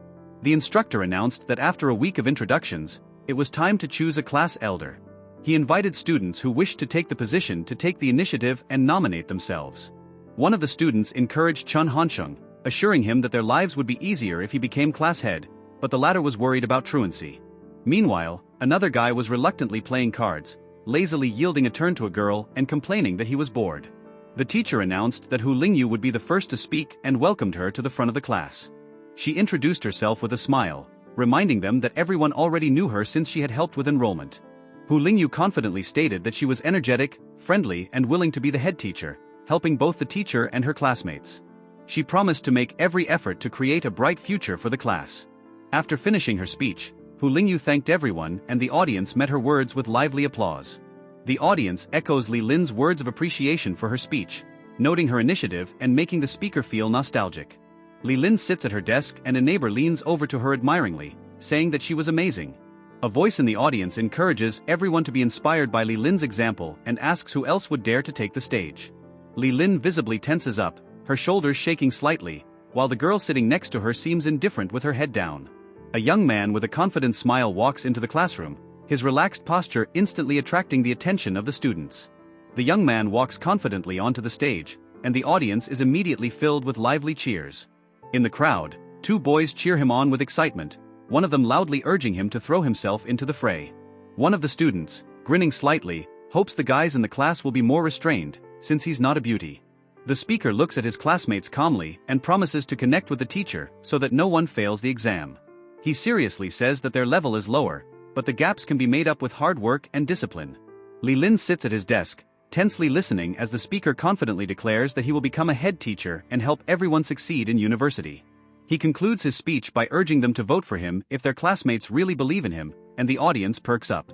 The instructor announced that after a week of introductions, it was time to choose a class elder. He invited students who wished to take the position to take the initiative and nominate themselves. One of the students encouraged Chun Hansheng, assuring him that their lives would be easier if he became class head, but the latter was worried about truancy. Meanwhile, another guy was reluctantly playing cards, lazily yielding a turn to a girl and complaining that he was bored. The teacher announced that Hu Lingyu would be the first to speak and welcomed her to the front of the class. She introduced herself with a smile, reminding them that everyone already knew her since she had helped with enrollment. Hu Lingyu confidently stated that she was energetic, friendly and willing to be the head teacher, helping both the teacher and her classmates. She promised to make every effort to create a bright future for the class. After finishing her speech, Hu Lingyu thanked everyone and the audience met her words with lively applause. The audience echoes Li Lin's words of appreciation for her speech, noting her initiative and making the speaker feel nostalgic. Li Lin sits at her desk and a neighbor leans over to her admiringly, saying that she was amazing. A voice in the audience encourages everyone to be inspired by Li Lin's example and asks who else would dare to take the stage. Li Lin visibly tenses up, her shoulders shaking slightly, while the girl sitting next to her seems indifferent with her head down. A young man with a confident smile walks into the classroom, his relaxed posture instantly attracting the attention of the students. The young man walks confidently onto the stage, and the audience is immediately filled with lively cheers. In the crowd, two boys cheer him on with excitement, one of them loudly urging him to throw himself into the fray. One of the students, grinning slightly, hopes the guys in the class will be more restrained, since he's not a beauty. The speaker looks at his classmates calmly and promises to connect with the teacher so that no one fails the exam. He seriously says that their level is lower, but the gaps can be made up with hard work and discipline. Li Lin sits at his desk, tensely listening as the speaker confidently declares that he will become a head teacher and help everyone succeed in university. He concludes his speech by urging them to vote for him if their classmates really believe in him, and the audience perks up.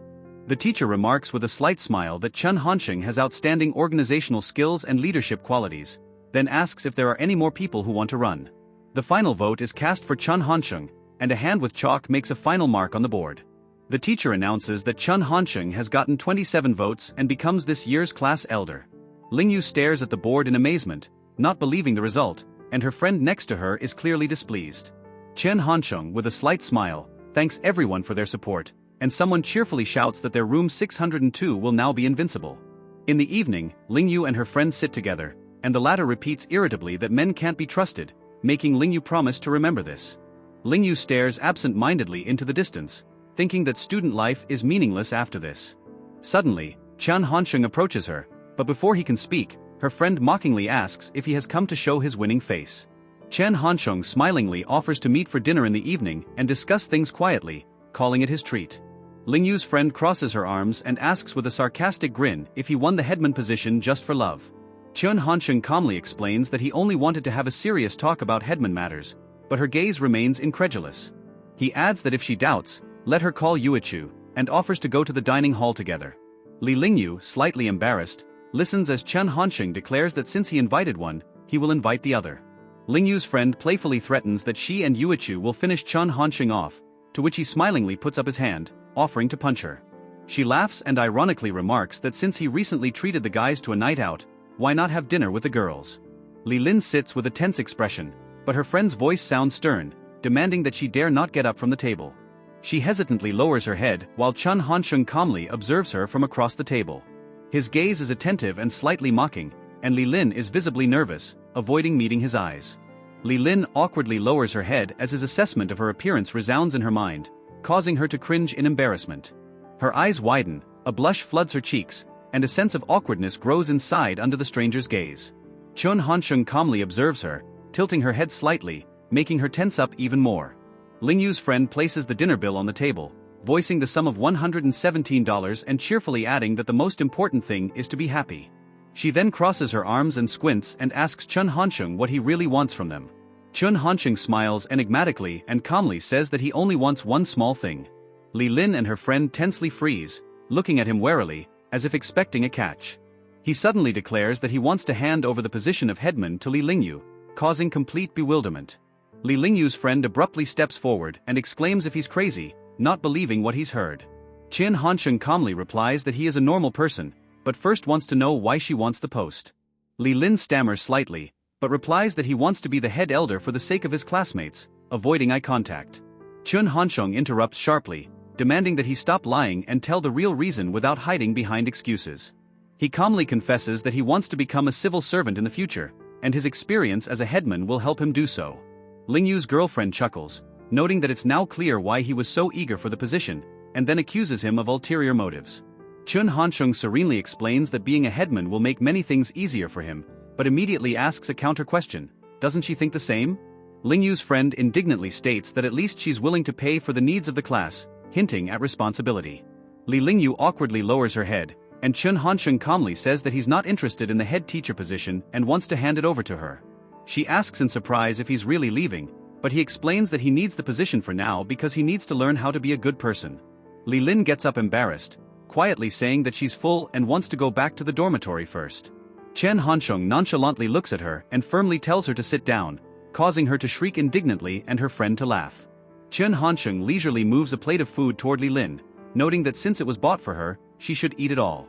The teacher remarks with a slight smile that Chun Hansheng has outstanding organizational skills and leadership qualities, then asks if there are any more people who want to run. The final vote is cast for Chun Hansheng, and a hand with chalk makes a final mark on the board. The teacher announces that Chun Hansheng has gotten 27 votes and becomes this year's class elder. Lingyu stares at the board in amazement, not believing the result, and her friend next to her is clearly displeased. Chen Hansheng, with a slight smile, thanks everyone for their support, and someone cheerfully shouts that their room 602 will now be invincible. In the evening, Lingyu and her friend sit together, and the latter repeats irritably that men can't be trusted, making Lingyu promise to remember this. Lingyu stares absent-mindedly into the distance, thinking that student life is meaningless after this. Suddenly, Chen Hansheng approaches her, but before he can speak, her friend mockingly asks if he has come to show his winning face. Chen Hansheng smilingly offers to meet for dinner in the evening and discuss things quietly, calling it his treat. Lingyu's friend crosses her arms and asks with a sarcastic grin if he won the headman position just for love. Chen Hansheng calmly explains that he only wanted to have a serious talk about headman matters, but her gaze remains incredulous. He adds that if she doubts, let her call Yuichu, and offers to go to the dining hall together. Li Lingyu, slightly embarrassed, listens as Chen Hansheng declares that since he invited one, he will invite the other. Lingyu's friend playfully threatens that she and Yuichu will finish Chen Hansheng off, to which he smilingly puts up his hand, offering to punch her. She laughs and ironically remarks that since he recently treated the guys to a night out, why not have dinner with the girls? Li Lin sits with a tense expression, but her friend's voice sounds stern, demanding that she dare not get up from the table. She hesitantly lowers her head while Chen Hansheng calmly observes her from across the table. His gaze is attentive and slightly mocking, and Li Lin is visibly nervous, avoiding meeting his eyes. Li Lin awkwardly lowers her head as his assessment of her appearance resounds in her mind, causing her to cringe in embarrassment. Her eyes widen, a blush floods her cheeks, and a sense of awkwardness grows inside under the stranger's gaze. Chen Hansheng calmly observes her, tilting her head slightly, making her tense up even more. Lingyu's friend places the dinner bill on the table, voicing the sum of $117 and cheerfully adding that the most important thing is to be happy. She then crosses her arms and squints and asks Chen Hansheng what he really wants from them. Chen Hansheng smiles enigmatically and calmly says that he only wants one small thing. Li Lin and her friend tensely freeze, looking at him warily, as if expecting a catch. He suddenly declares that he wants to hand over the position of headman to Li Lingyu, causing complete bewilderment. Li Lingyu's friend abruptly steps forward and exclaims if he's crazy, not believing what he's heard. Chen Hansheng calmly replies that he is a normal person, but first wants to know why she wants the post. Li Lin stammers slightly, but replies that he wants to be the head elder for the sake of his classmates, avoiding eye contact. Chen Hansheng interrupts sharply, demanding that he stop lying and tell the real reason without hiding behind excuses. He calmly confesses that he wants to become a civil servant in the future, and his experience as a headman will help him do so. Lingyu's girlfriend chuckles, noting that it's now clear why he was so eager for the position, and then accuses him of ulterior motives. Chen Hansheng serenely explains that being a headman will make many things easier for him, but immediately asks a counter question: doesn't she think the same? Lingyu's friend indignantly states that at least she's willing to pay for the needs of the class, hinting at responsibility. Li Lingyu awkwardly lowers her head, and Chen Hansheng calmly says that he's not interested in the head teacher position and wants to hand it over to her. She asks in surprise if he's really leaving, but he explains that he needs the position for now because he needs to learn how to be a good person. Li Lin gets up embarrassed, quietly saying that she's full and wants to go back to the dormitory first. Chen Hansheng nonchalantly looks at her and firmly tells her to sit down, causing her to shriek indignantly and her friend to laugh. Chen Hansheng leisurely moves a plate of food toward Li Lin, noting that since it was bought for her, she should eat it all.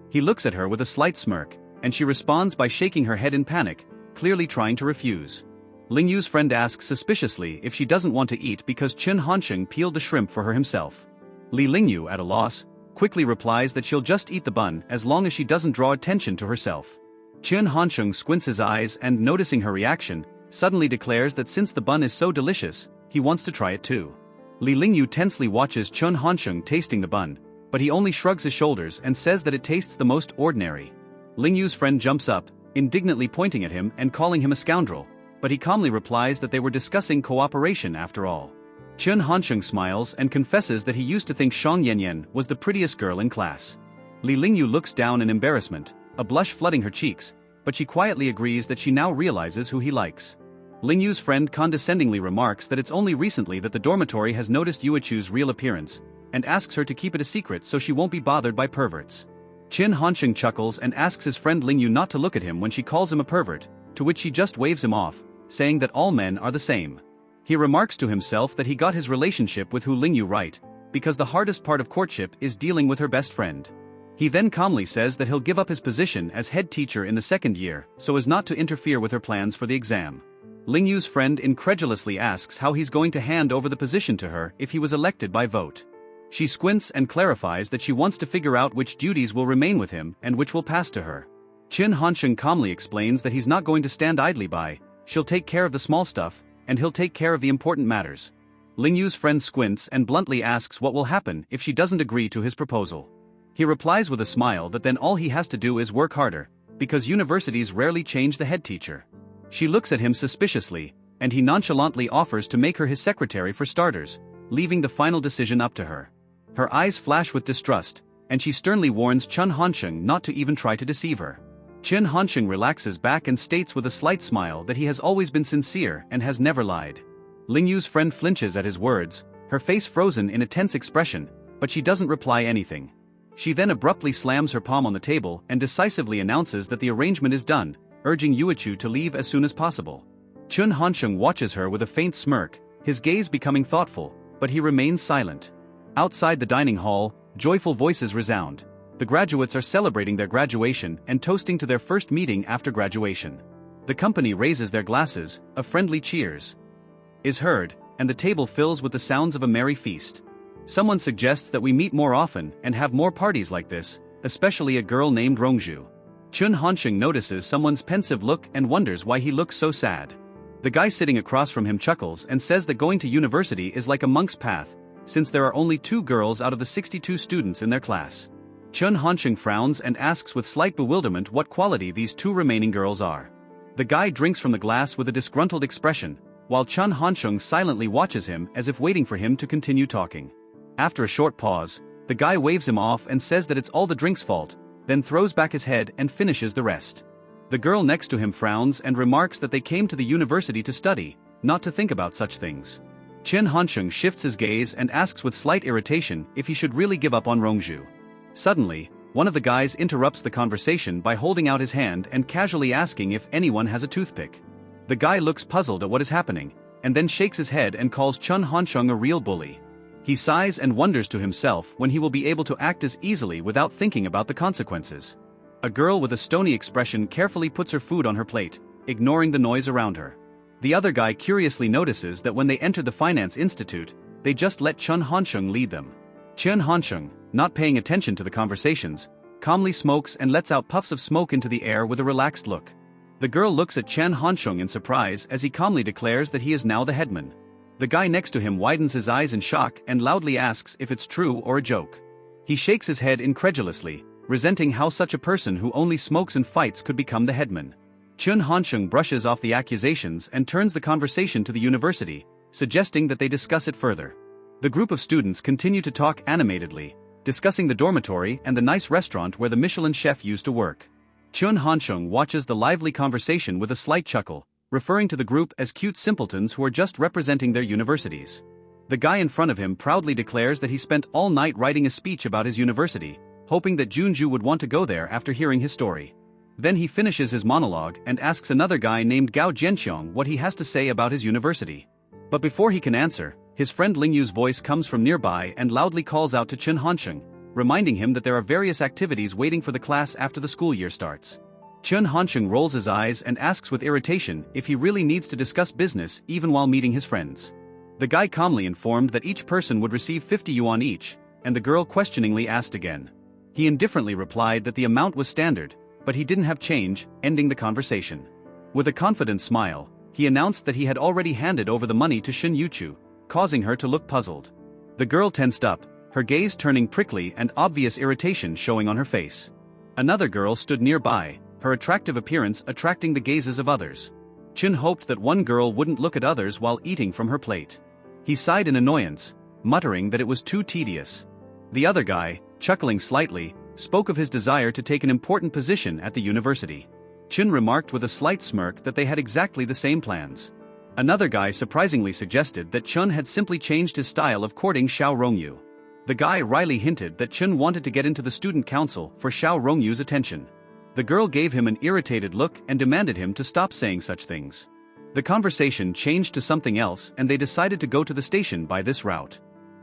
He looks at her with a slight smirk, and she responds by shaking her head in panic, clearly trying to refuse. Ling Yu's friend asks suspiciously if she doesn't want to eat because Chen Hansheng peeled the shrimp for her himself. Li Lingyu, at a loss, quickly replies that she'll just eat the bun as long as she doesn't draw attention to herself. Chen Hansheng squints his eyes and, noticing her reaction, suddenly declares that since the bun is so delicious, he wants to try it too. Li Lingyu tensely watches Chen Hansheng tasting the bun, but he only shrugs his shoulders and says that it tastes the most ordinary. Lingyu's friend jumps up, indignantly pointing at him and calling him a scoundrel, but he calmly replies that they were discussing cooperation after all. Chen Hansheng smiles and confesses that he used to think Shang Yanyan was the prettiest girl in class. Li Lingyu looks down in embarrassment, a blush flooding her cheeks, but she quietly agrees that she now realizes who he likes. Lingyu's friend condescendingly remarks that it's only recently that the dormitory has noticed Yuechu's real appearance, and asks her to keep it a secret so she won't be bothered by perverts. Chen Hansheng chuckles and asks his friend Lingyu not to look at him when she calls him a pervert, to which he just waves him off, saying that all men are the same. He remarks to himself that he got his relationship with Hu Lingyu right, because the hardest part of courtship is dealing with her best friend. He then calmly says that he'll give up his position as head teacher in the second year so as not to interfere with her plans for the exam. Lingyu's friend incredulously asks how he's going to hand over the position to her if he was elected by vote. She squints and clarifies that she wants to figure out which duties will remain with him and which will pass to her. Chen Hansheng calmly explains that he's not going to stand idly by, she'll take care of the small stuff, and he'll take care of the important matters. Lingyu's friend squints and bluntly asks what will happen if she doesn't agree to his proposal. He replies with a smile that then all he has to do is work harder, because universities rarely change the head teacher. She looks at him suspiciously, and he nonchalantly offers to make her his secretary for starters, leaving the final decision up to her. Her eyes flash with distrust, and she sternly warns Chen Hansheng not to even try to deceive her. Chen Hansheng relaxes back and states with a slight smile that he has always been sincere and has never lied. Lingyu's friend flinches at his words, her face frozen in a tense expression, but she doesn't reply anything. She then abruptly slams her palm on the table and decisively announces that the arrangement is done, urging Yuechu to leave as soon as possible. Chen Hansheng watches her with a faint smirk, his gaze becoming thoughtful, but he remains silent. Outside the dining hall, joyful voices resound. The graduates are celebrating their graduation and toasting to their first meeting after graduation. The company raises their glasses, a friendly cheers is heard, and the table fills with the sounds of a merry feast. Someone suggests that we meet more often and have more parties like this, especially a girl named Rongju. Chen Hansheng notices someone's pensive look and wonders why he looks so sad. The guy sitting across from him chuckles and says that going to university is like a monk's path, since there are only 2 girls out of the 62 students in their class. Chen Hansheng frowns and asks with slight bewilderment what quality these 2 remaining girls are. The guy drinks from the glass with a disgruntled expression, while Chen Hansheng silently watches him as if waiting for him to continue talking. After a short pause, the guy waves him off and says that it's all the drink's fault, then throws back his head and finishes the rest. The girl next to him frowns and remarks that they came to the university to study, not to think about such things. Chen Hansheng shifts his gaze and asks with slight irritation if he should really give up on Rongju. Suddenly, one of the guys interrupts the conversation by holding out his hand and casually asking if anyone has a toothpick. The guy looks puzzled at what is happening, and then shakes his head and calls Chen Hansheng a real bully. He sighs and wonders to himself when he will be able to act as easily without thinking about the consequences. A girl with a stony expression carefully puts her food on her plate, ignoring the noise around her. The other guy curiously notices that when they entered the Finance Institute, they just let Chen Hansheng lead them. Chen Hansheng, not paying attention to the conversations, calmly smokes and lets out puffs of smoke into the air with a relaxed look. The girl looks at Chen Hansheng in surprise as he calmly declares that he is now the headman. The guy next to him widens his eyes in shock and loudly asks if it's true or a joke. He shakes his head incredulously, resenting how such a person who only smokes and fights could become the headman. Chen Hansheng brushes off the accusations and turns the conversation to the university, suggesting that they discuss it further. The group of students continue to talk animatedly, discussing the dormitory and the nice restaurant where the Michelin chef used to work. Chen Hansheng watches the lively conversation with a slight chuckle, referring to the group as cute simpletons who are just representing their universities. The guy in front of him proudly declares that he spent all night writing a speech about his university, hoping that Junju would want to go there after hearing his story. Then he finishes his monologue and asks another guy named Gao Jianxiong what he has to say about his university. But before he can answer, his friend Lingyu's voice comes from nearby and loudly calls out to Chen Hansheng, reminding him that there are various activities waiting for the class after the school year starts. Chen Hansheng rolls his eyes and asks with irritation if he really needs to discuss business even while meeting his friends. The guy calmly informed that each person would receive 50 yuan each, and the girl questioningly asked again. He indifferently replied that the amount was standard, but he didn't have change, ending the conversation. With a confident smile, he announced that he had already handed over the money to Shin Yuchu, causing her to look puzzled. The girl tensed up, her gaze turning prickly and obvious irritation showing on her face. Another girl stood nearby, her attractive appearance attracting the gazes of others. Chin hoped that one girl wouldn't look at others while eating from her plate. He sighed in annoyance, muttering that it was too tedious. The other guy, chuckling slightly, spoke of his desire to take an important position at the university. Chin remarked with a slight smirk that they had exactly the same plans. Another guy surprisingly suggested that Chun had simply changed his style of courting Xiao Rongyu. The guy wryly hinted that Chun wanted to get into the student council for Xiao Rongyu's attention. The girl gave him an irritated look and demanded him to stop saying such things. The conversation changed to something else and they decided to go to the station by this route.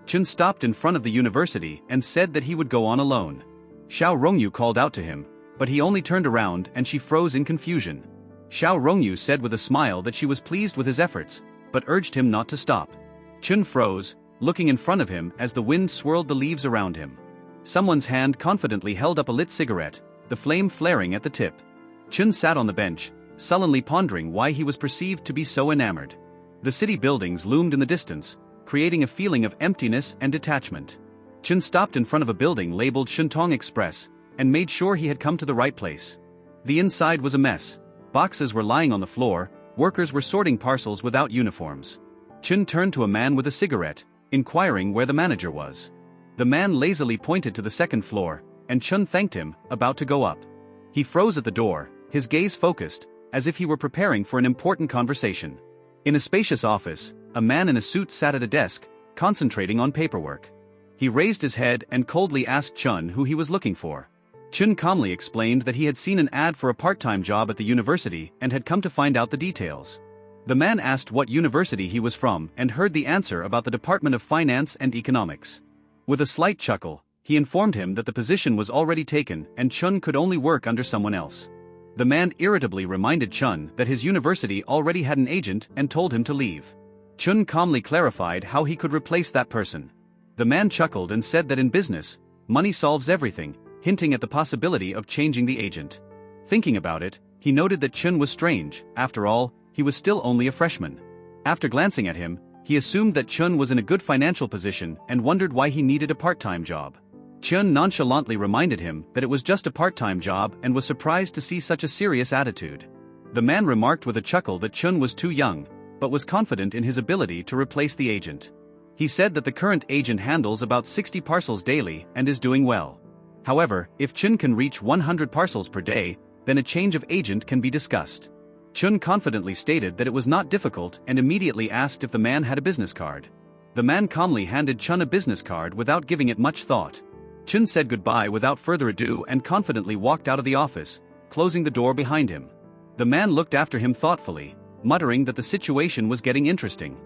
Chun stopped in front of the university and said that he would go on alone. Xiao Rongyu called out to him, but he only turned around and she froze in confusion. Xiao Rongyu said with a smile that she was pleased with his efforts, but urged him not to stop. Chun froze, looking in front of him as the wind swirled the leaves around him. Someone's hand confidently held up a lit cigarette, the flame flaring at the tip. Chun sat on the bench, sullenly pondering why he was perceived to be so enamored. The city buildings loomed in the distance, creating a feeling of emptiness and detachment. Chun stopped in front of a building labeled Shentong Express, and made sure he had come to the right place. The inside was a mess. Boxes were lying on the floor, workers were sorting parcels without uniforms. Chun turned to a man with a cigarette, inquiring where the manager was. The man lazily pointed to the second floor, and Chun thanked him, about to go up. He froze at the door, his gaze focused, as if he were preparing for an important conversation. In a spacious office, a man in a suit sat at a desk, concentrating on paperwork. He raised his head and coldly asked Chun who he was looking for. Chun calmly explained that he had seen an ad for a part-time job at the university and had come to find out the details. The man asked what university he was from and heard the answer about the Department of Finance and Economics. With a slight chuckle, he informed him that the position was already taken and Chun could only work under someone else. The man irritably reminded Chun that his university already had an agent and told him to leave. Chun calmly clarified how he could replace that person. The man chuckled and said that in business, money solves everything, hinting at the possibility of changing the agent. Thinking about it, he noted that Chun was strange. After all, he was still only a freshman. After glancing at him, he assumed that Chun was in a good financial position and wondered why he needed a part-time job. Chun nonchalantly reminded him that it was just a part-time job and was surprised to see such a serious attitude. The man remarked with a chuckle that Chun was too young, but was confident in his ability to replace the agent. He said that the current agent handles about 60 parcels daily and is doing well. However, if Chun can reach 100 parcels per day, then a change of agent can be discussed. Chun confidently stated that it was not difficult and immediately asked if the man had a business card. The man calmly handed Chun a business card without giving it much thought. Chun said goodbye without further ado and confidently walked out of the office, closing the door behind him. The man looked after him thoughtfully, muttering that the situation was getting interesting.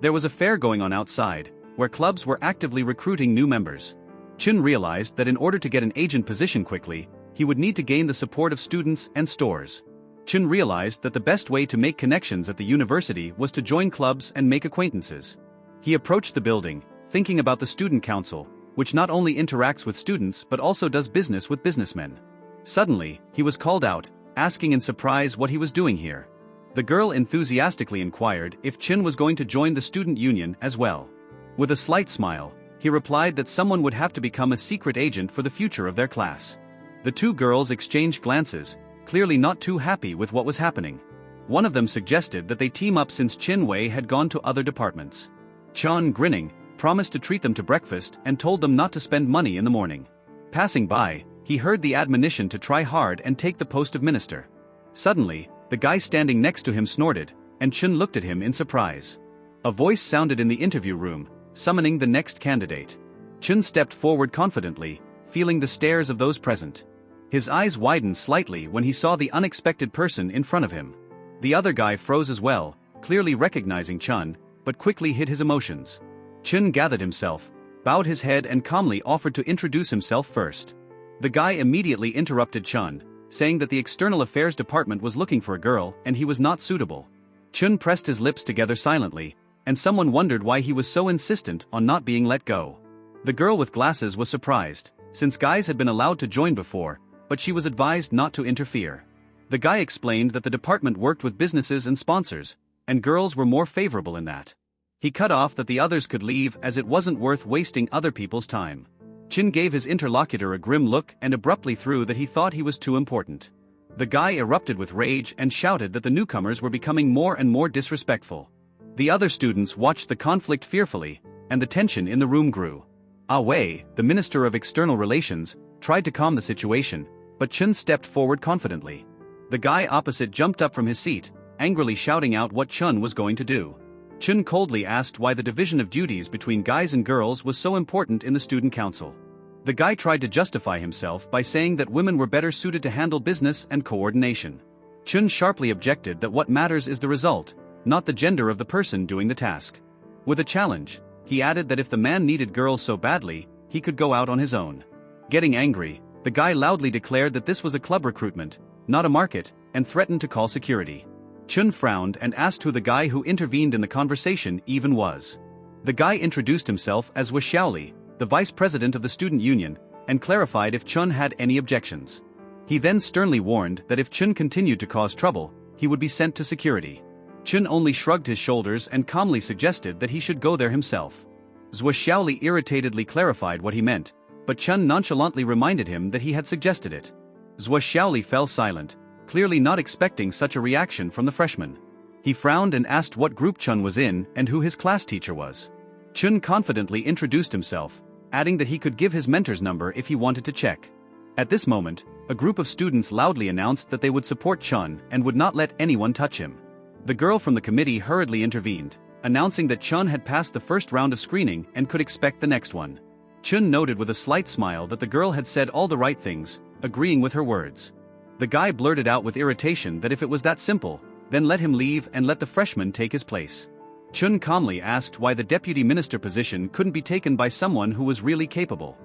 There was a fair going on outside, where clubs were actively recruiting new members. Chun realized that in order to get an agent position quickly, he would need to gain the support of students and stores. Chun realized that the best way to make connections at the university was to join clubs and make acquaintances. He approached the building, thinking about the student council, which not only interacts with students but also does business with businessmen. Suddenly, he was called out, asking in surprise what he was doing here. The girl enthusiastically inquired if Chun was going to join the student union as well. With a slight smile, he replied that someone would have to become a secret agent for the future of their class. The two girls exchanged glances, clearly not too happy with what was happening. One of them suggested that they team up since Chin Wei had gone to other departments. Chan, grinning, promised to treat them to breakfast and told them not to spend money in the morning. Passing by, he heard the admonition to try hard and take the post of minister. Suddenly, The guy standing next to him snorted, and Chun looked at him in surprise. A voice sounded in the interview room, summoning the next candidate. Chun stepped forward confidently, feeling the stares of those present. His eyes widened slightly when he saw the unexpected person in front of him. The other guy froze as well, clearly recognizing Chun, but quickly hid his emotions. Chun gathered himself, bowed his head and calmly offered to introduce himself first. The guy immediately interrupted Chun, saying that the External Affairs Department was looking for a girl and he was not suitable. Chun pressed his lips together silently, and someone wondered why he was so insistent on not being let go. The girl with glasses was surprised, since guys had been allowed to join before, but she was advised not to interfere. The guy explained that the department worked with businesses and sponsors, and girls were more favorable in that. He cut off that the others could leave as it wasn't worth wasting other people's time. Chin gave his interlocutor a grim look and abruptly threw that he thought he was too important. The guy erupted with rage and shouted that the newcomers were becoming more and more disrespectful. The other students watched the conflict fearfully, and the tension in the room grew. Ah Wei, the Minister of External Relations, tried to calm the situation, but Chun stepped forward confidently. The guy opposite jumped up from his seat, angrily shouting out what Chun was going to do. Chun coldly asked why the division of duties between guys and girls was so important in the student council. The guy tried to justify himself by saying that women were better suited to handle business and coordination. Chun sharply objected that what matters is the result, not the gender of the person doing the task. With a challenge, he added that if the man needed girls so badly, he could go out on his own. Getting angry, the guy loudly declared that this was a club recruitment, not a market, and threatened to call security. Chun frowned and asked who the guy who intervened in the conversation even was. The guy introduced himself as Xiaoli, the vice president of the student union, and clarified if Chun had any objections. He then sternly warned that if Chun continued to cause trouble, he would be sent to security. Chun only shrugged his shoulders and calmly suggested that he should go there himself. Xiaoli irritatedly clarified what he meant, but Chun nonchalantly reminded him that he had suggested it. Xiaoli fell silent, clearly not expecting such a reaction from the freshman. He frowned and asked what group Chun was in and who his class teacher was. Chun confidently introduced himself, adding that he could give his mentor's number if he wanted to check. At this moment, a group of students loudly announced that they would support Chun and would not let anyone touch him. The girl from the committee hurriedly intervened, announcing that Chun had passed the first round of screening and could expect the next one. Chun noted with a slight smile that the girl had said all the right things, agreeing with her words. The guy blurted out with irritation that if it was that simple, then let him leave and let the freshman take his place. Chun calmly asked why the deputy minister position couldn't be taken by someone who was really capable.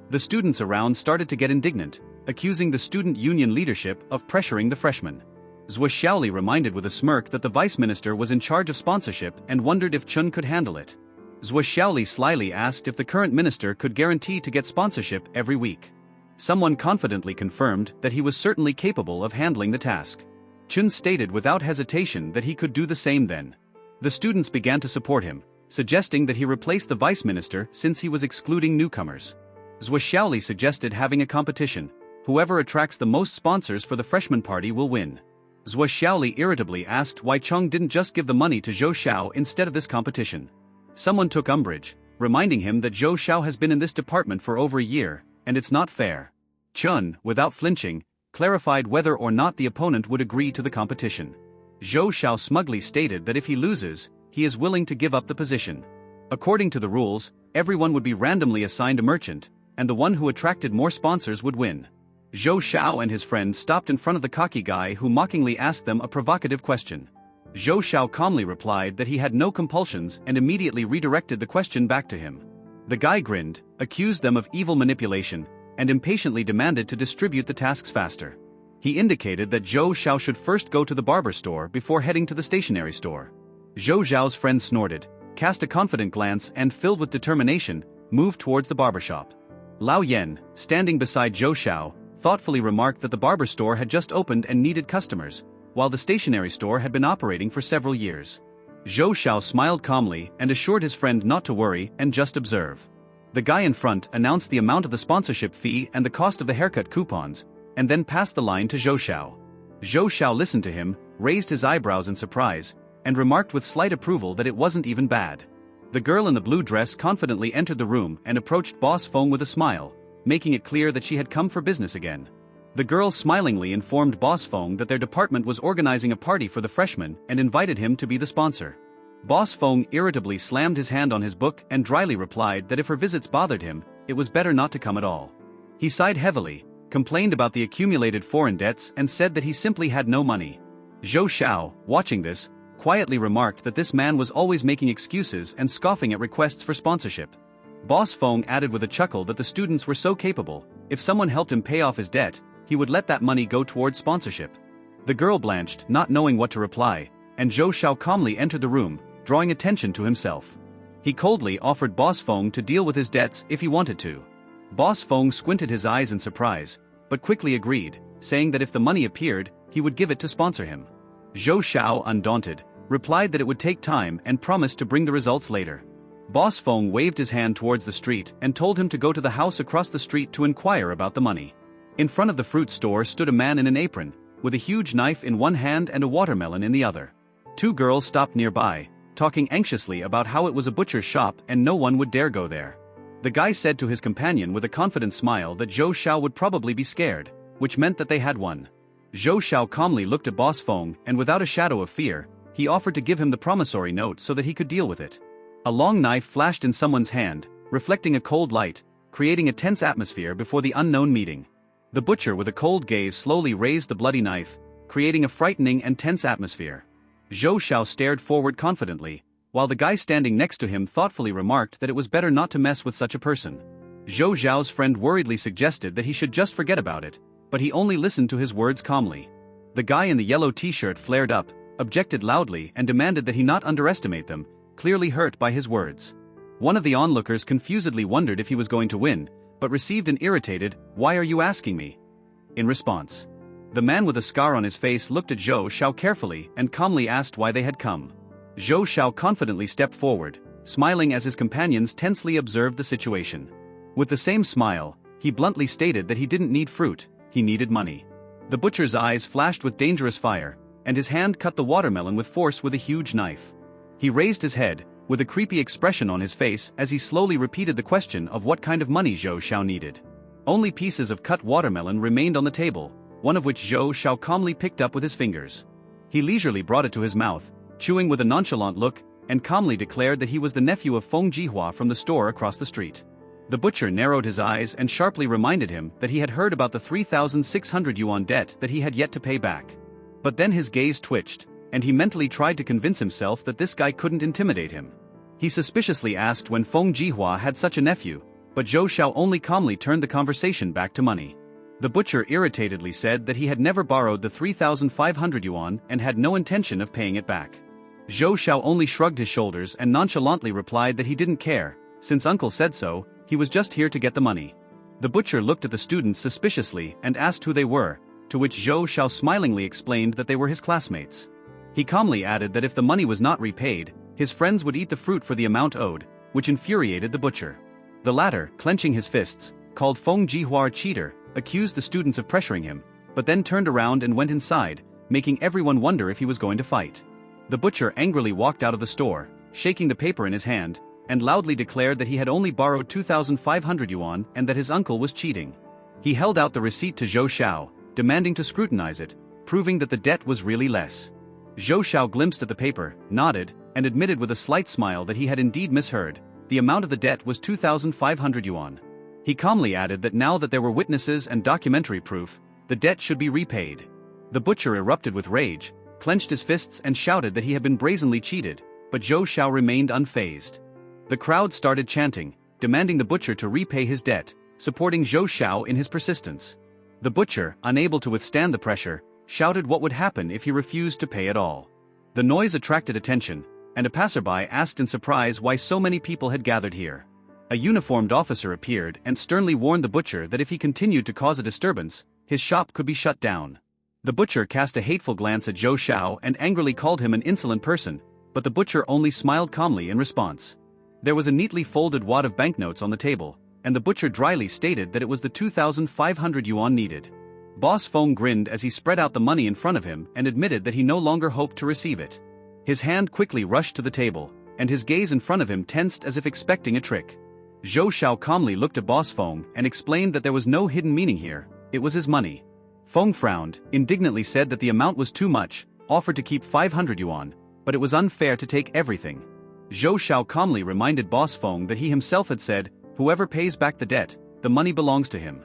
The students around started to get indignant, accusing the student union leadership of pressuring the freshman. Xiaoli reminded with a smirk that the vice minister was in charge of sponsorship and wondered if Chun could handle it. Xiaoli slyly asked if the current minister could guarantee to get sponsorship every week. Someone confidently confirmed that he was certainly capable of handling the task. Chun stated without hesitation that he could do the same then. The students began to support him, suggesting that he replace the vice minister since he was excluding newcomers. Xiaoli suggested having a competition. Whoever attracts the most sponsors for the freshman party will win. Xiaoli irritably asked why Chung didn't just give the money to Zhou Xiao instead of this competition. Someone took umbrage, reminding him that Zhou Xiao has been in this department for over a year, and it's not fair. Chun, without flinching, clarified whether or not the opponent would agree to the competition. Zhou Xiao smugly stated that if he loses, he is willing to give up the position. According to the rules, everyone would be randomly assigned a merchant, and the one who attracted more sponsors would win. Zhou Xiao and his friend stopped in front of the cocky guy who mockingly asked them a provocative question. Zhou Xiao calmly replied that he had no compulsions and immediately redirected the question back to him. The guy grinned, accused them of evil manipulation, and impatiently demanded to distribute the tasks faster. He indicated that Zhou Xiao should first go to the barber store before heading to the stationery store. Zhou Xiao's friend snorted, cast a confident glance and, filled with determination, moved towards the barbershop. Lao Yen, standing beside Zhou Xiao, thoughtfully remarked that the barber store had just opened and needed customers, while the stationery store had been operating for several years. Zhou Xiao smiled calmly and assured his friend not to worry and just observe. The guy in front announced the amount of the sponsorship fee and the cost of the haircut coupons, and then passed the line to Zhou Xiao. Zhou Xiao listened to him, raised his eyebrows in surprise, and remarked with slight approval that it wasn't even bad. The girl in the blue dress confidently entered the room and approached Boss Feng with a smile, making it clear that she had come for business again. The girl smilingly informed Boss Feng that their department was organizing a party for the freshmen and invited him to be the sponsor. Boss Feng irritably slammed his hand on his book and dryly replied that if her visits bothered him, it was better not to come at all. He sighed heavily, complained about the accumulated foreign debts and said that he simply had no money. Zhou Xiao, watching this, quietly remarked that this man was always making excuses and scoffing at requests for sponsorship. Boss Feng added with a chuckle that the students were so capable, if someone helped him pay off his debt, he would let that money go towards sponsorship. The girl blanched, not knowing what to reply, and Zhou Xiao calmly entered the room, drawing attention to himself. He coldly offered Boss Feng to deal with his debts if he wanted to. Boss Feng squinted his eyes in surprise, but quickly agreed, saying that if the money appeared, he would give it to sponsor him. Zhou Xiao, undaunted, replied that it would take time and promised to bring the results later. Boss Feng waved his hand towards the street and told him to go to the house across the street to inquire about the money. In front of the fruit store stood a man in an apron, with a huge knife in one hand and a watermelon in the other. Two girls stopped nearby, talking anxiously about how it was a butcher's shop and no one would dare go there. The guy said to his companion with a confident smile that Zhou Xiao would probably be scared, which meant that they had won. Zhou Xiao calmly looked at Boss Feng and without a shadow of fear, he offered to give him the promissory note so that he could deal with it. A long knife flashed in someone's hand, reflecting a cold light, creating a tense atmosphere before the unknown meeting. The butcher with a cold gaze slowly raised the bloody knife, creating a frightening and tense atmosphere. Zhou Xiao stared forward confidently, while the guy standing next to him thoughtfully remarked that it was better not to mess with such a person. Zhou Xiao's friend worriedly suggested that he should just forget about it, but he only listened to his words calmly. The guy in the yellow t-shirt flared up, objected loudly and demanded that he not underestimate them, clearly hurt by his words. One of the onlookers confusedly wondered if he was going to win, but received an irritated, "Why are you asking me?" in response. The man with a scar on his face looked at Zhou Xiao carefully and calmly asked why they had come. Zhou Xiao confidently stepped forward, smiling as his companions tensely observed the situation. With the same smile, he bluntly stated that he didn't need fruit, he needed money. The butcher's eyes flashed with dangerous fire, and his hand cut the watermelon with force with a huge knife. He raised his head, with a creepy expression on his face as he slowly repeated the question of what kind of money Zhou Xiao needed. Only pieces of cut watermelon remained on the table, one of which Zhou Xiao calmly picked up with his fingers. He leisurely brought it to his mouth, chewing with a nonchalant look, and calmly declared that he was the nephew of Feng Jihua from the store across the street. The butcher narrowed his eyes and sharply reminded him that he had heard about the 3,600 yuan debt that he had yet to pay back. But then his gaze twitched, and he mentally tried to convince himself that this guy couldn't intimidate him. He suspiciously asked when Feng Jihua had such a nephew, but Zhou Xiao only calmly turned the conversation back to money. The butcher irritatedly said that he had never borrowed the 3,500 yuan and had no intention of paying it back. Zhou Xiao only shrugged his shoulders and nonchalantly replied that he didn't care, since uncle said so, he was just here to get the money. The butcher looked at the students suspiciously and asked who they were, to which Zhou Xiao smilingly explained that they were his classmates. He calmly added that if the money was not repaid, his friends would eat the fruit for the amount owed, which infuriated the butcher. The latter, clenching his fists, called Feng Jihua a cheater, accused the students of pressuring him, but then turned around and went inside, making everyone wonder if he was going to fight. The butcher angrily walked out of the store, shaking the paper in his hand, and loudly declared that he had only borrowed 2,500 yuan and that his uncle was cheating. He held out the receipt to Zhou Xiao, demanding to scrutinize it, proving that the debt was really less. Zhou Xiao glimpsed at the paper, nodded, and admitted with a slight smile that he had indeed misheard. The amount of the debt was 2,500 yuan. He calmly added that now that there were witnesses and documentary proof, the debt should be repaid. The butcher erupted with rage, clenched his fists and shouted that he had been brazenly cheated, but Zhou Xiao remained unfazed. The crowd started chanting, demanding the butcher to repay his debt, supporting Zhou Xiao in his persistence. The butcher, unable to withstand the pressure, shouted what would happen if he refused to pay at all. The noise attracted attention, and a passerby asked in surprise why so many people had gathered here. A uniformed officer appeared and sternly warned the butcher that if he continued to cause a disturbance, his shop could be shut down. The butcher cast a hateful glance at Zhou Xiao and angrily called him an insolent person, but the butcher only smiled calmly in response. There was a neatly folded wad of banknotes on the table, and the butcher dryly stated that it was the 2,500 yuan needed. Boss Feng grinned as he spread out the money in front of him and admitted that he no longer hoped to receive it. His hand quickly rushed to the table, and his gaze in front of him tensed as if expecting a trick. Zhou Xiao calmly looked at Boss Feng and explained that there was no hidden meaning here, it was his money. Feng frowned, indignantly said that the amount was too much, offered to keep 500 yuan, but it was unfair to take everything. Zhou Xiao calmly reminded Boss Feng that he himself had said, whoever pays back the debt, the money belongs to him.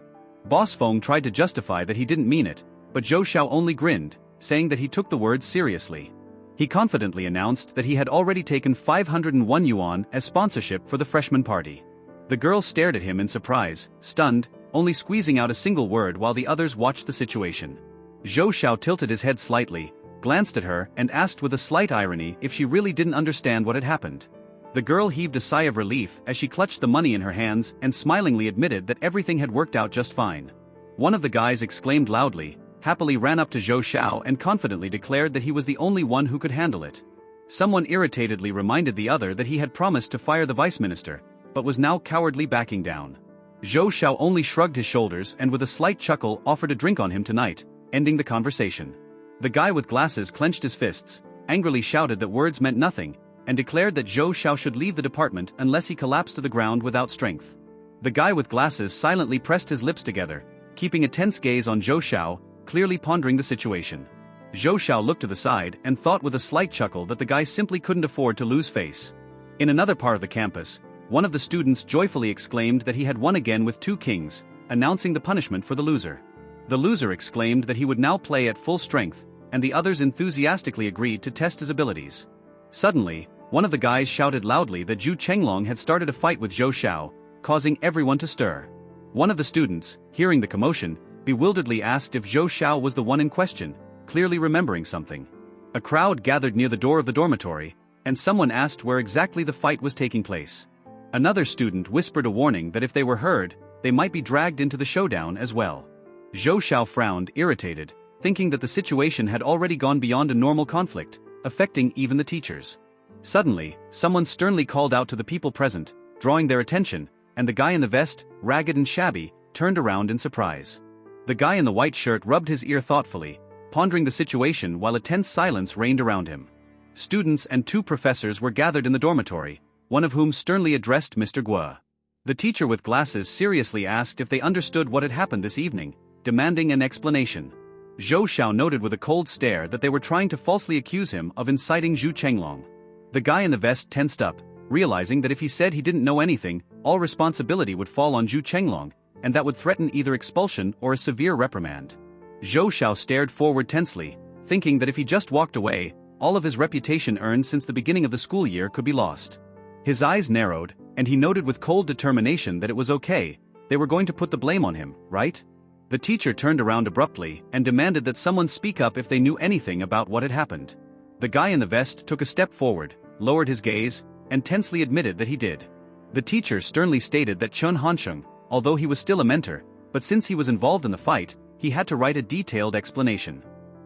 Boss Feng tried to justify that he didn't mean it, but Zhou Xiao only grinned, saying that he took the words seriously. He confidently announced that he had already taken 501 yuan as sponsorship for the freshman party. The girl stared at him in surprise, stunned, only squeezing out a single word while the others watched the situation. Zhou Xiao tilted his head slightly, glanced at her and asked with a slight irony if she really didn't understand what had happened. The girl heaved a sigh of relief as she clutched the money in her hands and smilingly admitted that everything had worked out just fine. One of the guys exclaimed loudly, happily ran up to Zhou Xiao and confidently declared that he was the only one who could handle it. Someone irritatedly reminded the other that he had promised to fire the vice minister, but was now cowardly backing down. Zhou Xiao only shrugged his shoulders and with a slight chuckle offered a drink on him tonight, ending the conversation. The guy with glasses clenched his fists, angrily shouted that words meant nothing, and declared that Zhou Xiao should leave the department unless he collapsed to the ground without strength. The guy with glasses silently pressed his lips together, keeping a tense gaze on Zhou Xiao, clearly pondering the situation. Zhou Xiao looked to the side and thought with a slight chuckle that the guy simply couldn't afford to lose face. In another part of the campus, one of the students joyfully exclaimed that he had won again with 2 kings, announcing the punishment for the loser. The loser exclaimed that he would now play at full strength, and the others enthusiastically agreed to test his abilities. Suddenly, one of the guys shouted loudly that Zhu Chenglong had started a fight with Zhou Xiao, causing everyone to stir. One of the students, hearing the commotion, bewilderedly asked if Zhou Xiao was the one in question, clearly remembering something. A crowd gathered near the door of the dormitory, and someone asked where exactly the fight was taking place. Another student whispered a warning that if they were heard, they might be dragged into the showdown as well. Zhou Xiao frowned, irritated, thinking that the situation had already gone beyond a normal conflict, affecting even the teachers. Suddenly, someone sternly called out to the people present, drawing their attention, and the guy in the vest, ragged and shabby, turned around in surprise. The guy in the white shirt rubbed his ear thoughtfully, pondering the situation while a tense silence reigned around him. Students and 2 professors were gathered in the dormitory, one of whom sternly addressed Mr. Guo. The teacher with glasses seriously asked if they understood what had happened this evening, demanding an explanation. Zhou Xiao noted with a cold stare that they were trying to falsely accuse him of inciting Zhu Chenglong. The guy in the vest tensed up, realizing that if he said he didn't know anything, all responsibility would fall on Zhu Chenglong, and that would threaten either expulsion or a severe reprimand. Zhou Xiao stared forward tensely, thinking that if he just walked away, all of his reputation earned since the beginning of the school year could be lost. His eyes narrowed, and he noted with cold determination that it was okay, they were going to put the blame on him, right? The teacher turned around abruptly and demanded that someone speak up if they knew anything about what had happened. The guy in the vest took a step forward, lowered his gaze, and tensely admitted that he did. The teacher sternly stated that Chun Hansheng, although he was still a mentor, but since he was involved in the fight, he had to write a detailed explanation.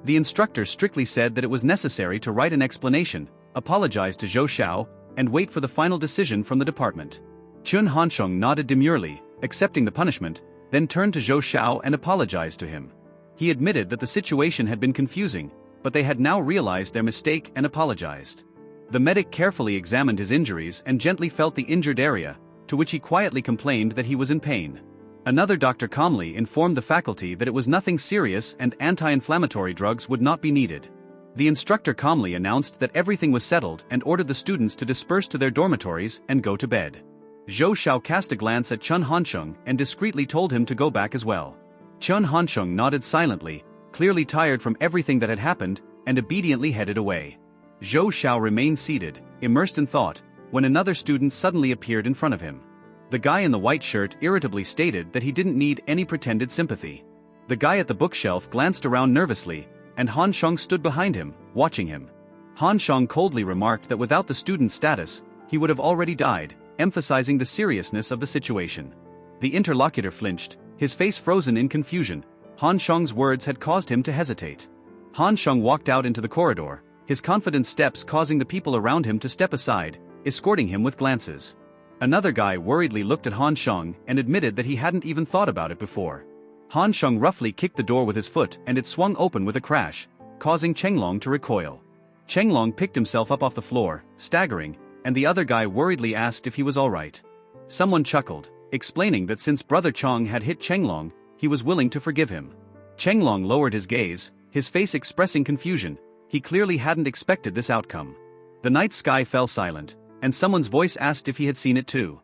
The instructor strictly said that it was necessary to write an explanation, apologize to Zhou Xiao, and wait for the final decision from the department. Chun Hansheng nodded demurely, accepting the punishment, then turned to Zhou Xiao and apologized to him. He admitted that the situation had been confusing, but they had now realized their mistake and apologized. The medic carefully examined his injuries and gently felt the injured area, to which he quietly complained that he was in pain. Another doctor calmly informed the faculty that it was nothing serious and anti-inflammatory drugs would not be needed. The instructor calmly announced that everything was settled and ordered the students to disperse to their dormitories and go to bed. Zhou Xiao cast a glance at Chun Hansheng and discreetly told him to go back as well. Chun Hansheng nodded silently, clearly tired from everything that had happened, and obediently headed away. Zhou Xiao remained seated, immersed in thought, when another student suddenly appeared in front of him. The guy in the white shirt irritably stated that he didn't need any pretended sympathy. The guy at the bookshelf glanced around nervously, and Han Sheng stood behind him, watching him. Han Sheng coldly remarked that without the student's status, he would have already died, emphasizing the seriousness of the situation. The interlocutor flinched, his face frozen in confusion. Han Sheng's words had caused him to hesitate. Han Sheng walked out into the corridor, his confident steps causing the people around him to step aside, escorting him with glances. Another guy worriedly looked at Han Sheng and admitted that he hadn't even thought about it before. Han Sheng roughly kicked the door with his foot and it swung open with a crash, causing Chenglong to recoil. Chenglong picked himself up off the floor, staggering, and the other guy worriedly asked if he was alright. Someone chuckled, explaining that since Brother Chong had hit Chenglong, he was willing to forgive him. Chenglong lowered his gaze, his face expressing confusion. He clearly hadn't expected this outcome. The night sky fell silent, and someone's voice asked if he had seen it too.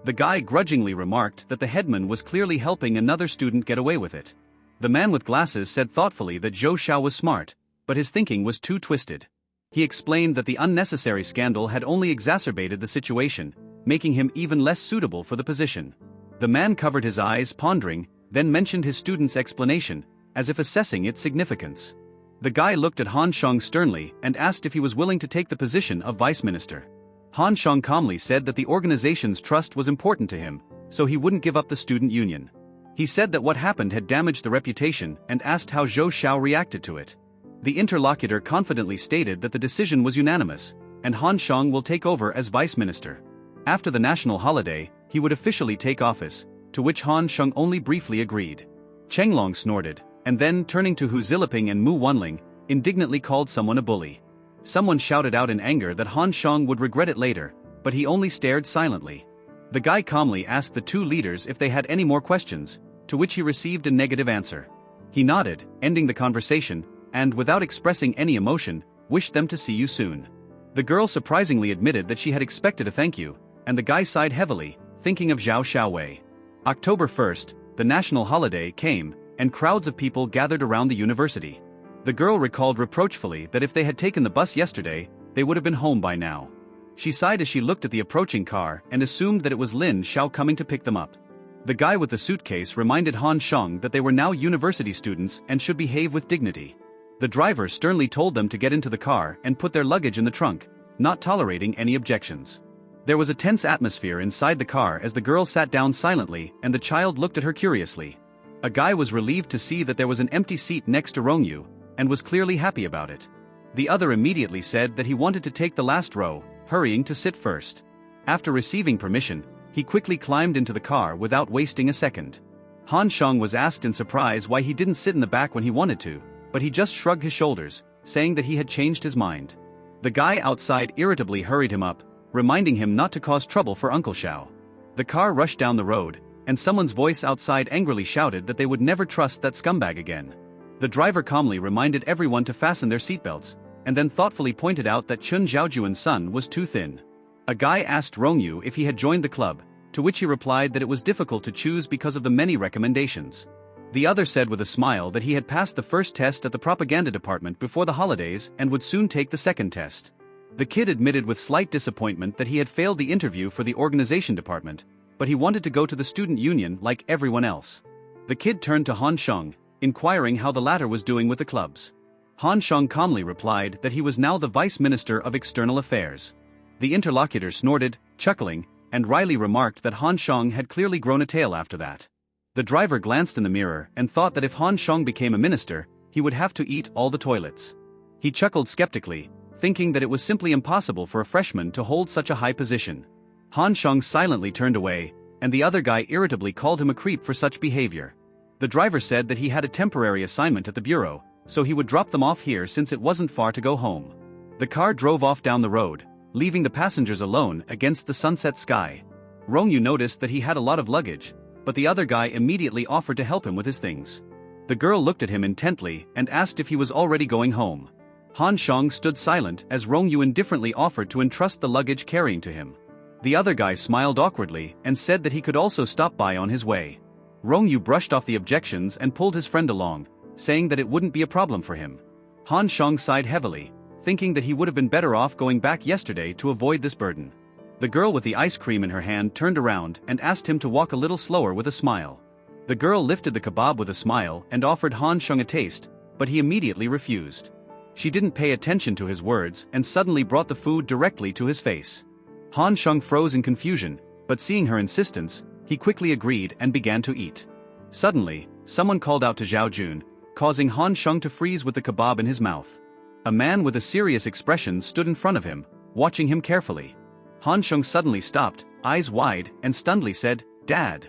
The guy grudgingly remarked that the headman was clearly helping another student get away with it. The man with glasses said thoughtfully that Zhou Xiao was smart, but his thinking was too twisted. He explained that the unnecessary scandal had only exacerbated the situation, making him even less suitable for the position. The man covered his eyes, pondering, then mentioned his student's explanation, as if assessing its significance. The guy looked at Han Sheng sternly and asked if he was willing to take the position of vice minister. Han Sheng calmly said that the organization's trust was important to him, so he wouldn't give up the student union. He said that what happened had damaged the reputation and asked how Zhou Xiao reacted to it. The interlocutor confidently stated that the decision was unanimous, and Han Sheng will take over as vice minister. After the national holiday, he would officially take office, to which Han Sheng only briefly agreed. Chenglong snorted, and then turning to Hu Ziliping and Mu Wanling, indignantly called someone a bully. Someone shouted out in anger that Han Sheng would regret it later, but he only stared silently. The guy calmly asked the two leaders if they had any more questions, to which he received a negative answer. He nodded, ending the conversation, and without expressing any emotion, wished them to see you soon. The girl surprisingly admitted that she had expected a thank you, and the guy sighed heavily, thinking of Zhao Xiaowei. October 1st, the national holiday came, and crowds of people gathered around the university. The girl recalled reproachfully that if they had taken the bus yesterday, they would have been home by now. She sighed as she looked at the approaching car and assumed that it was Lin Xiao coming to pick them up. The guy with the suitcase reminded Han Sheng that they were now university students and should behave with dignity. The driver sternly told them to get into the car and put their luggage in the trunk, not tolerating any objections. There was a tense atmosphere inside the car as the girl sat down silently and the child looked at her curiously. A guy was relieved to see that there was an empty seat next to Rongyu, and was clearly happy about it. The other immediately said that he wanted to take the last row, hurrying to sit first. After receiving permission, he quickly climbed into the car without wasting a second. Han Sheng was asked in surprise why he didn't sit in the back when he wanted to, but he just shrugged his shoulders, saying that he had changed his mind. The guy outside irritably hurried him up, reminding him not to cause trouble for Uncle Xiao. The car rushed down the road, and someone's voice outside angrily shouted that they would never trust that scumbag again. The driver calmly reminded everyone to fasten their seatbelts, and then thoughtfully pointed out that Chun Zhaojuan's son was too thin. A guy asked Rongyu if he had joined the club, to which he replied that it was difficult to choose because of the many recommendations. The other said with a smile that he had passed the first test at the propaganda department before the holidays and would soon take the second test. The kid admitted with slight disappointment that he had failed the interview for the organization department, but he wanted to go to the student union like everyone else. The kid turned to Han Sheng, inquiring how the latter was doing with the clubs. Han Sheng calmly replied that he was now the Vice Minister of External Affairs. The interlocutor snorted, chuckling, and wryly remarked that Han Sheng had clearly grown a tail after that. The driver glanced in the mirror and thought that if Han Sheng became a minister, he would have to eat all the toilets. He chuckled skeptically, thinking that it was simply impossible for a freshman to hold such a high position. Han Sheng silently turned away, and the other guy irritably called him a creep for such behavior. The driver said that he had a temporary assignment at the bureau, so he would drop them off here since it wasn't far to go home. The car drove off down the road, leaving the passengers alone against the sunset sky. Rongyu noticed that he had a lot of luggage, but the other guy immediately offered to help him with his things. The girl looked at him intently and asked if he was already going home. Han Sheng stood silent as Rongyu indifferently offered to entrust the luggage carrying to him. The other guy smiled awkwardly and said that he could also stop by on his way. Rongyu brushed off the objections and pulled his friend along, saying that it wouldn't be a problem for him. Han Sheng sighed heavily, thinking that he would have been better off going back yesterday to avoid this burden. The girl with the ice cream in her hand turned around and asked him to walk a little slower with a smile. The girl lifted the kebab with a smile and offered Han Sheng a taste, but he immediately refused. She didn't pay attention to his words and suddenly brought the food directly to his face. Han Sheng froze in confusion, but seeing her insistence, he quickly agreed and began to eat. Suddenly, someone called out to Zhao Jun, causing Han Sheng to freeze with the kebab in his mouth. A man with a serious expression stood in front of him, watching him carefully. Han Sheng suddenly stopped, eyes wide, and stunnedly said, "Dad."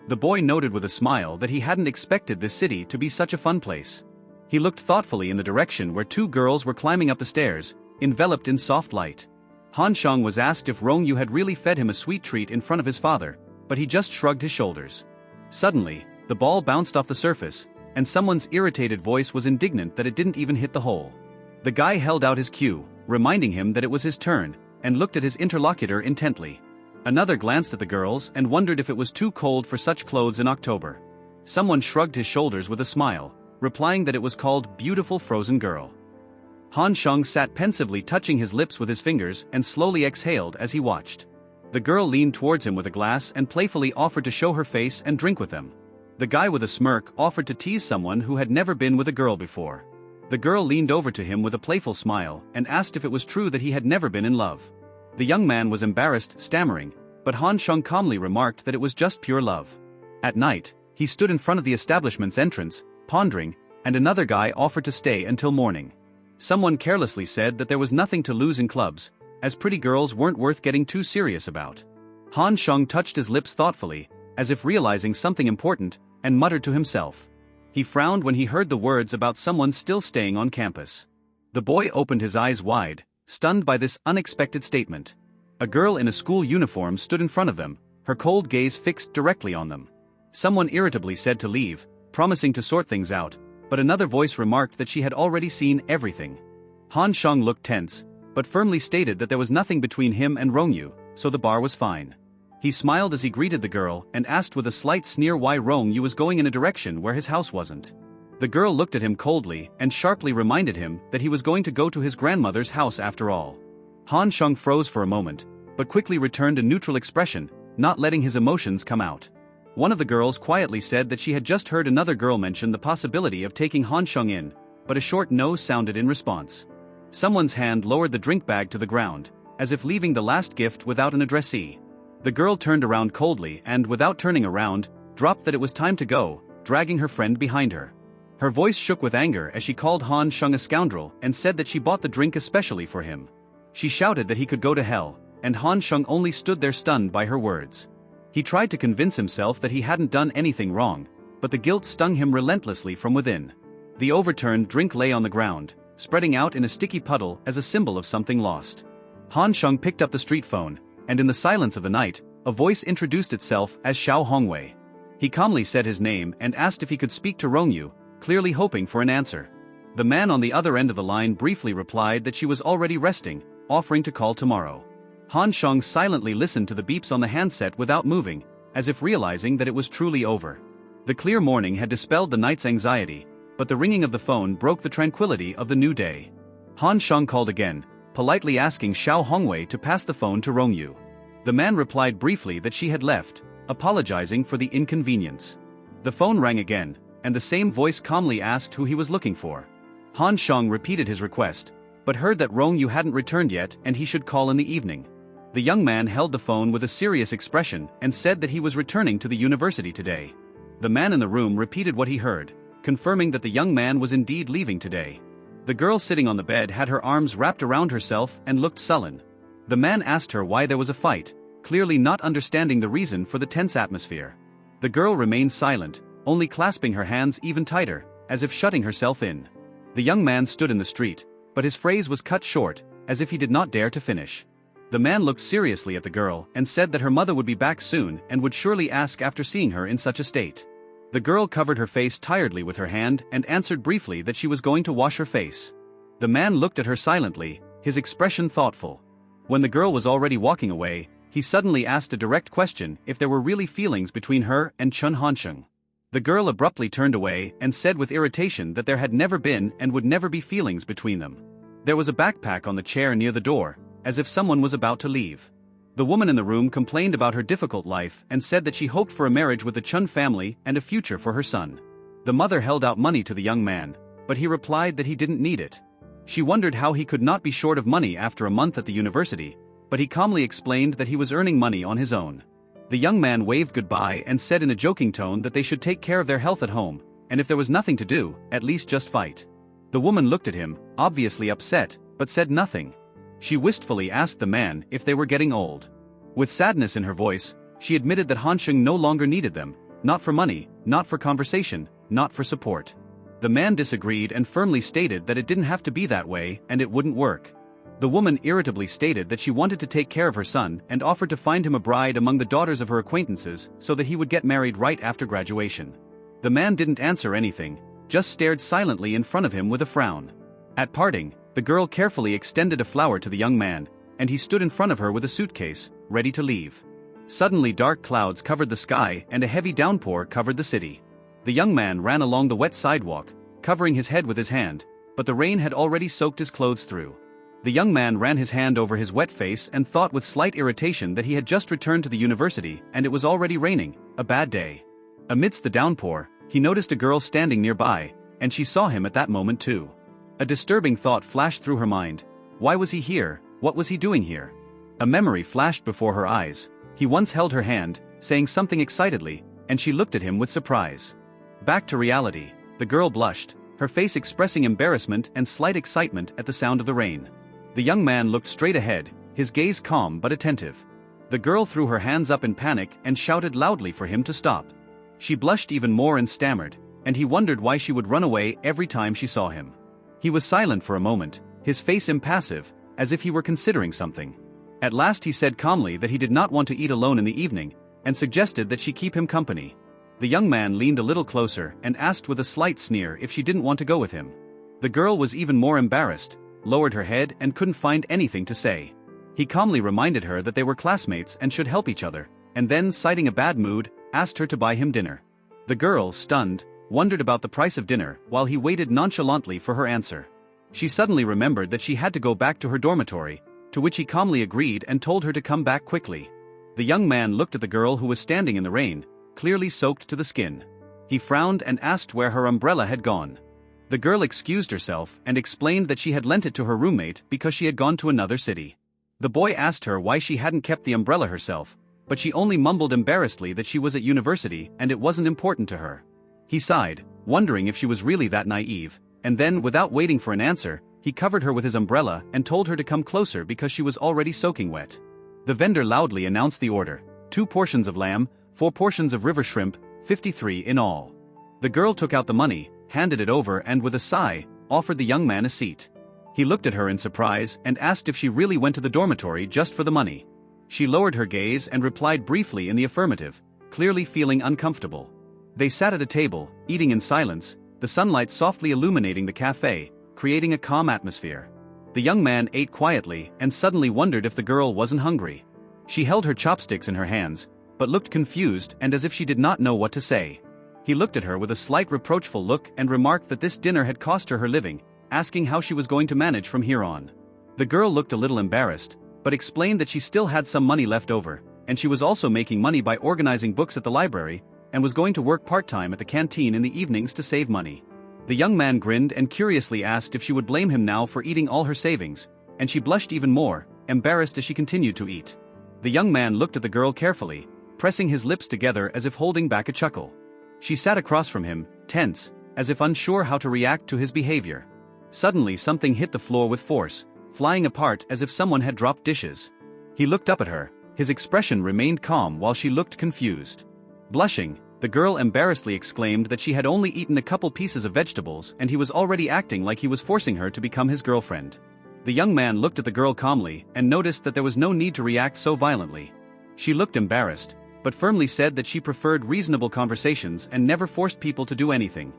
The boy noted with a smile that he hadn't expected this city to be such a fun place. He looked thoughtfully in the direction where two girls were climbing up the stairs, enveloped in soft light. Han Sheng was asked if Rongyu had really fed him a sweet treat in front of his father, but he just shrugged his shoulders. Suddenly, the ball bounced off the surface, and someone's irritated voice was indignant that it didn't even hit the hole. The guy held out his cue, reminding him that it was his turn, and looked at his interlocutor intently. Another glanced at the girls and wondered if it was too cold for such clothes in October. Someone shrugged his shoulders with a smile, replying that it was called Beautiful Frozen Girl. Han Sheng sat pensively touching his lips with his fingers and slowly exhaled as he watched. The girl leaned towards him with a glass and playfully offered to show her face and drink with them. The guy with a smirk offered to tease someone who had never been with a girl before. The girl leaned over to him with a playful smile and asked if it was true that he had never been in love. The young man was embarrassed, stammering, but Han Sheng calmly remarked that it was just pure love. At night, he stood in front of the establishment's entrance, pondering, and another guy offered to stay until morning. Someone carelessly said that there was nothing to lose in clubs, as pretty girls weren't worth getting too serious about. Han Sheng touched his lips thoughtfully, as if realizing something important, and muttered to himself. He frowned when he heard the words about someone still staying on campus. The boy opened his eyes wide, stunned by this unexpected statement. A girl in a school uniform stood in front of them, her cold gaze fixed directly on them. Someone irritably said to leave, promising to sort things out, but another voice remarked that she had already seen everything. Han Sheng looked tense, but firmly stated that there was nothing between him and Rongyu, so the bar was fine. He smiled as he greeted the girl and asked with a slight sneer why Rongyu was going in a direction where his house wasn't. The girl looked at him coldly and sharply reminded him that he was going to go to his grandmother's house after all. Han Sheng froze for a moment, but quickly returned a neutral expression, not letting his emotions come out. One of the girls quietly said that she had just heard another girl mention the possibility of taking Han Sheng in, but a short no sounded in response. Someone's hand lowered the drink bag to the ground, as if leaving the last gift without an addressee. The girl turned around coldly and, without turning around, dropped that it was time to go, dragging her friend behind her. Her voice shook with anger as she called Han Sheng a scoundrel and said that she bought the drink especially for him. She shouted that he could go to hell, and Han Sheng only stood there stunned by her words. He tried to convince himself that he hadn't done anything wrong, but the guilt stung him relentlessly from within. The overturned drink lay on the ground, spreading out in a sticky puddle as a symbol of something lost. Han Sheng picked up the street phone, and in the silence of the night, a voice introduced itself as Xiao Hongwei. He calmly said his name and asked if he could speak to Rongyu, clearly hoping for an answer. The man on the other end of the line briefly replied that she was already resting, offering to call tomorrow. Han Sheng silently listened to the beeps on the handset without moving, as if realizing that it was truly over. The clear morning had dispelled the night's anxiety, but the ringing of the phone broke the tranquility of the new day. Han Sheng called again, politely asking Xiao Hongwei to pass the phone to Rongyu. The man replied briefly that she had left, apologizing for the inconvenience. The phone rang again, and the same voice calmly asked who he was looking for. Han Sheng repeated his request, but heard that Rongyu hadn't returned yet and he should call in the evening. The young man held the phone with a serious expression and said that he was returning to the university today. The man in the room repeated what he heard, confirming that the young man was indeed leaving today. The girl sitting on the bed had her arms wrapped around herself and looked sullen. The man asked her why there was a fight, clearly not understanding the reason for the tense atmosphere. The girl remained silent, only clasping her hands even tighter, as if shutting herself in. The young man stood in the street, but his phrase was cut short, as if he did not dare to finish. The man looked seriously at the girl and said that her mother would be back soon and would surely ask after seeing her in such a state. The girl covered her face tiredly with her hand and answered briefly that she was going to wash her face. The man looked at her silently, his expression thoughtful. When the girl was already walking away, he suddenly asked a direct question if there were really feelings between her and Chun Hansheng. The girl abruptly turned away and said with irritation that there had never been and would never be feelings between them. There was a backpack on the chair near the door, as if someone was about to leave. The woman in the room complained about her difficult life and said that she hoped for a marriage with the Chun family and a future for her son. The mother held out money to the young man, but he replied that he didn't need it. She wondered how he could not be short of money after a month at the university, but he calmly explained that he was earning money on his own. The young man waved goodbye and said in a joking tone that they should take care of their health at home, and if there was nothing to do, at least just fight. The woman looked at him, obviously upset, but said nothing. She wistfully asked the man if they were getting old. With sadness in her voice, she admitted that Hansheng no longer needed them, not for money, not for conversation, not for support. The man disagreed and firmly stated that it didn't have to be that way and it wouldn't work. The woman irritably stated that she wanted to take care of her son and offered to find him a bride among the daughters of her acquaintances so that he would get married right after graduation. The man didn't answer anything, just stared silently in front of him with a frown. At parting, the girl carefully extended a flower to the young man, and he stood in front of her with a suitcase, ready to leave. Suddenly dark clouds covered the sky and a heavy downpour covered the city. The young man ran along the wet sidewalk, covering his head with his hand, but the rain had already soaked his clothes through. The young man ran his hand over his wet face and thought with slight irritation that he had just returned to the university and it was already raining, a bad day. Amidst the downpour, he noticed a girl standing nearby, and she saw him at that moment too. A disturbing thought flashed through her mind. Why was he here? What was he doing here? A memory flashed before her eyes. He once held her hand, saying something excitedly, and she looked at him with surprise. Back to reality, the girl blushed, her face expressing embarrassment and slight excitement at the sound of the rain. The young man looked straight ahead, his gaze calm but attentive. The girl threw her hands up in panic and shouted loudly for him to stop. She blushed even more and stammered, and he wondered why she would run away every time she saw him. He was silent for a moment, his face impassive, as if he were considering something. At last he said calmly that he did not want to eat alone in the evening, and suggested that she keep him company. The young man leaned a little closer and asked with a slight sneer if she didn't want to go with him. The girl was even more embarrassed, lowered her head and couldn't find anything to say. He calmly reminded her that they were classmates and should help each other, and then, citing a bad mood, asked her to buy him dinner. The girl, stunned, wondered about the price of dinner while he waited nonchalantly for her answer. She suddenly remembered that she had to go back to her dormitory, to which he calmly agreed and told her to come back quickly. The young man looked at the girl who was standing in the rain, clearly soaked to the skin. He frowned and asked where her umbrella had gone. The girl excused herself and explained that she had lent it to her roommate because she had gone to another city. The boy asked her why she hadn't kept the umbrella herself, but she only mumbled embarrassedly that she was at university and it wasn't important to her. He sighed, wondering if she was really that naive, and then, without waiting for an answer, he covered her with his umbrella and told her to come closer because she was already soaking wet. The vendor loudly announced the order: 2 portions of lamb, 4 portions of river shrimp, 53 in all. The girl took out the money, handed it over and with a sigh, offered the young man a seat. He looked at her in surprise and asked if she really went to the dormitory just for the money. She lowered her gaze and replied briefly in the affirmative, clearly feeling uncomfortable. They sat at a table, eating in silence, the sunlight softly illuminating the cafe, creating a calm atmosphere. The young man ate quietly and suddenly wondered if the girl wasn't hungry. She held her chopsticks in her hands, but looked confused and as if she did not know what to say. He looked at her with a slight reproachful look and remarked that this dinner had cost her her living, asking how she was going to manage from here on. The girl looked a little embarrassed, but explained that she still had some money left over, and she was also making money by organizing books at the library, and was going to work part-time at the canteen in the evenings to save money. The young man grinned and curiously asked if she would blame him now for eating all her savings, and she blushed even more, embarrassed as she continued to eat. The young man looked at the girl carefully, pressing his lips together as if holding back a chuckle. She sat across from him, tense, as if unsure how to react to his behavior. Suddenly something hit the floor with force, flying apart as if someone had dropped dishes. He looked up at her, his expression remained calm while she looked confused. Blushing, the girl embarrassedly exclaimed that she had only eaten a couple pieces of vegetables and he was already acting like he was forcing her to become his girlfriend. The young man looked at the girl calmly and noticed that there was no need to react so violently. She looked embarrassed, but firmly said that she preferred reasonable conversations and never forced people to do anything.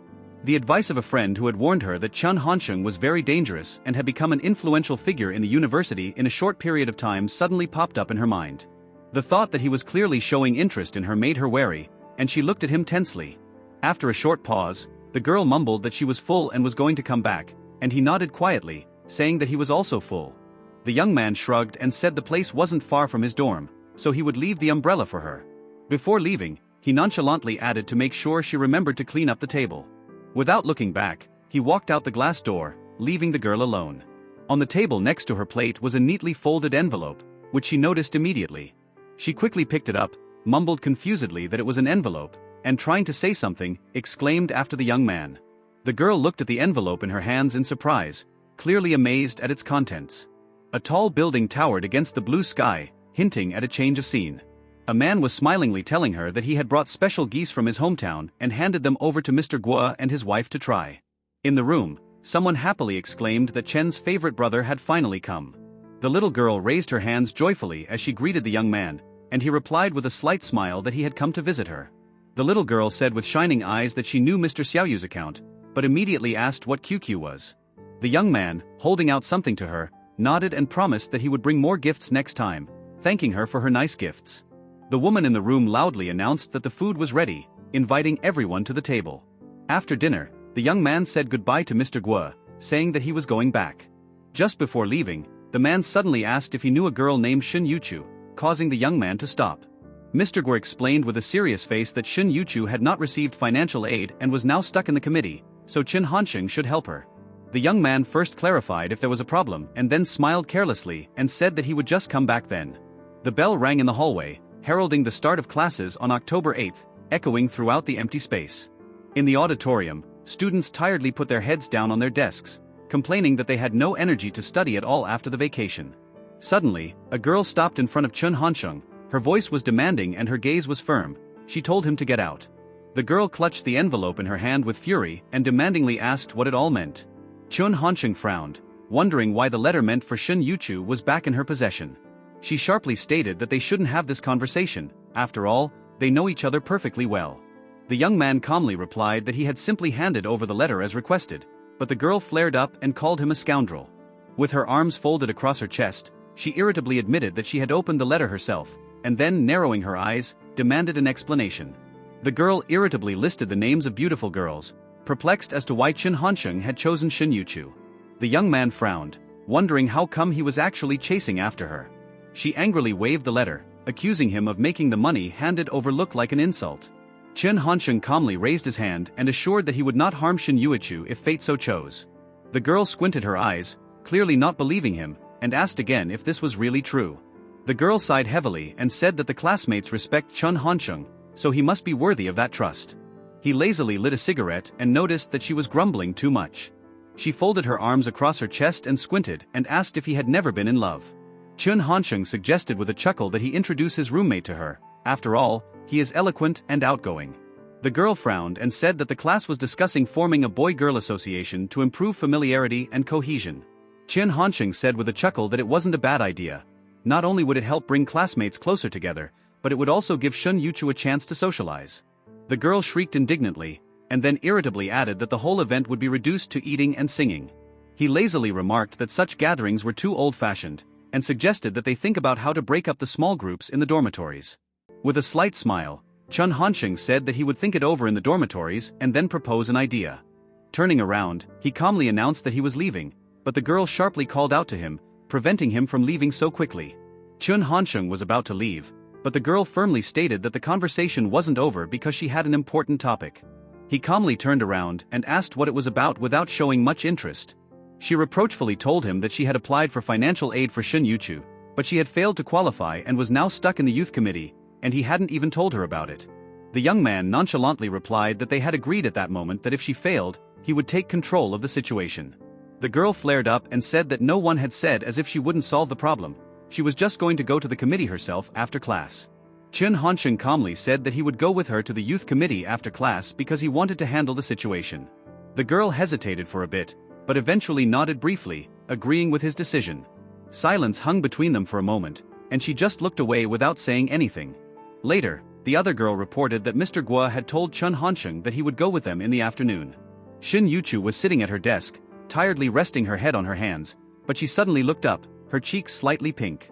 The advice of a friend who had warned her that Chun Hansheng was very dangerous and had become an influential figure in the university in a short period of time suddenly popped up in her mind. The thought that he was clearly showing interest in her made her wary, and she looked at him tensely. After a short pause, the girl mumbled that she was full and was going to come back, and he nodded quietly, saying that he was also full. The young man shrugged and said the place wasn't far from his dorm, so he would leave the umbrella for her. Before leaving, he nonchalantly added to make sure she remembered to clean up the table. Without looking back, he walked out the glass door, leaving the girl alone. On the table next to her plate was a neatly folded envelope, which she noticed immediately. She quickly picked it up, mumbled confusedly that it was an envelope, and trying to say something, exclaimed after the young man. The girl looked at the envelope in her hands in surprise, clearly amazed at its contents. A tall building towered against the blue sky, hinting at a change of scene. A man was smilingly telling her that he had brought special geese from his hometown and handed them over to Mr. Guo and his wife to try. In the room, someone happily exclaimed that Chen's favorite brother had finally come. The little girl raised her hands joyfully as she greeted the young man, and he replied with a slight smile that he had come to visit her. The little girl said with shining eyes that she knew Mr. Xiaoyu's account, but immediately asked what QQ was. The young man, holding out something to her, nodded and promised that he would bring more gifts next time, thanking her for her nice gifts. The woman in the room loudly announced that the food was ready, inviting everyone to the table. After dinner, the young man said goodbye to Mr. Guo, saying that he was going back. Just before leaving, the man suddenly asked if he knew a girl named Shin Yuchu, causing the young man to stop. Mr. Guo explained with a serious face that Shin Yuchu had not received financial aid and was now stuck in the committee, so Chin Hansheng should help her. The young man first clarified if there was a problem and then smiled carelessly and said that he would just come back then. The bell rang in the hallway, heralding the start of classes on October 8th, echoing throughout the empty space. In the auditorium, students tiredly put their heads down on their desks, complaining that they had no energy to study at all after the vacation. Suddenly, a girl stopped in front of Chun Hansheng. Her voice was demanding and her gaze was firm. She told him to get out. The girl clutched the envelope in her hand with fury and demandingly asked what it all meant. Chun Hansheng frowned, wondering why the letter meant for Shin Yuchu was back in her possession. She sharply stated that they shouldn't have this conversation. After all, they know each other perfectly well. The young man calmly replied that he had simply handed over the letter as requested, but the girl flared up and called him a scoundrel. With her arms folded across her chest, she irritably admitted that she had opened the letter herself, and then, narrowing her eyes, demanded an explanation. The girl irritably listed the names of beautiful girls, perplexed as to why Chin Hansheng had chosen Shin Yuchu. The young man frowned, wondering how come he was actually chasing after her. She angrily waved the letter, accusing him of making the money handed over look like an insult. Chin Hansheng calmly raised his hand and assured that he would not harm Shin Yuchu if fate so chose. The girl squinted her eyes, clearly not believing him, and asked again if this was really true. The girl sighed heavily and said that the classmates respect Chun Hansheng, so he must be worthy of that trust. He lazily lit a cigarette and noticed that she was grumbling too much. She folded her arms across her chest and squinted and asked if he had never been in love. Chun Hansheng suggested with a chuckle that he introduce his roommate to her. After all, he is eloquent and outgoing. The girl frowned and said that the class was discussing forming a boy-girl association to improve familiarity and cohesion. Chin Hansheng said with a chuckle that it wasn't a bad idea. Not only would it help bring classmates closer together, but it would also give Shun Yuchu a chance to socialize. The girl shrieked indignantly, and then irritably added that the whole event would be reduced to eating and singing. He lazily remarked that such gatherings were too old-fashioned, and suggested that they think about how to break up the small groups in the dormitories. With a slight smile, Chun Hansheng said that he would think it over in the dormitories and then propose an idea. Turning around, he calmly announced that he was leaving, but the girl sharply called out to him, preventing him from leaving so quickly. Chun Hansheng was about to leave, but the girl firmly stated that the conversation wasn't over because she had an important topic. He calmly turned around and asked what it was about without showing much interest. She reproachfully told him that she had applied for financial aid for Shin Yuchu, but she had failed to qualify and was now stuck in the youth committee, and he hadn't even told her about it. The young man nonchalantly replied that they had agreed at that moment that if she failed, he would take control of the situation. The girl flared up and said that no one had said as if she wouldn't solve the problem. She was just going to go to the committee herself after class. Chin Hansheng calmly said that he would go with her to the youth committee after class because he wanted to handle the situation. The girl hesitated for a bit, but eventually nodded briefly, agreeing with his decision. Silence hung between them for a moment, and she just looked away without saying anything. Later, the other girl reported that Mr. Guo had told Chun Hansheng that he would go with them in the afternoon. Shin Yuchu was sitting at her desk, tiredly resting her head on her hands, but she suddenly looked up, her cheeks slightly pink.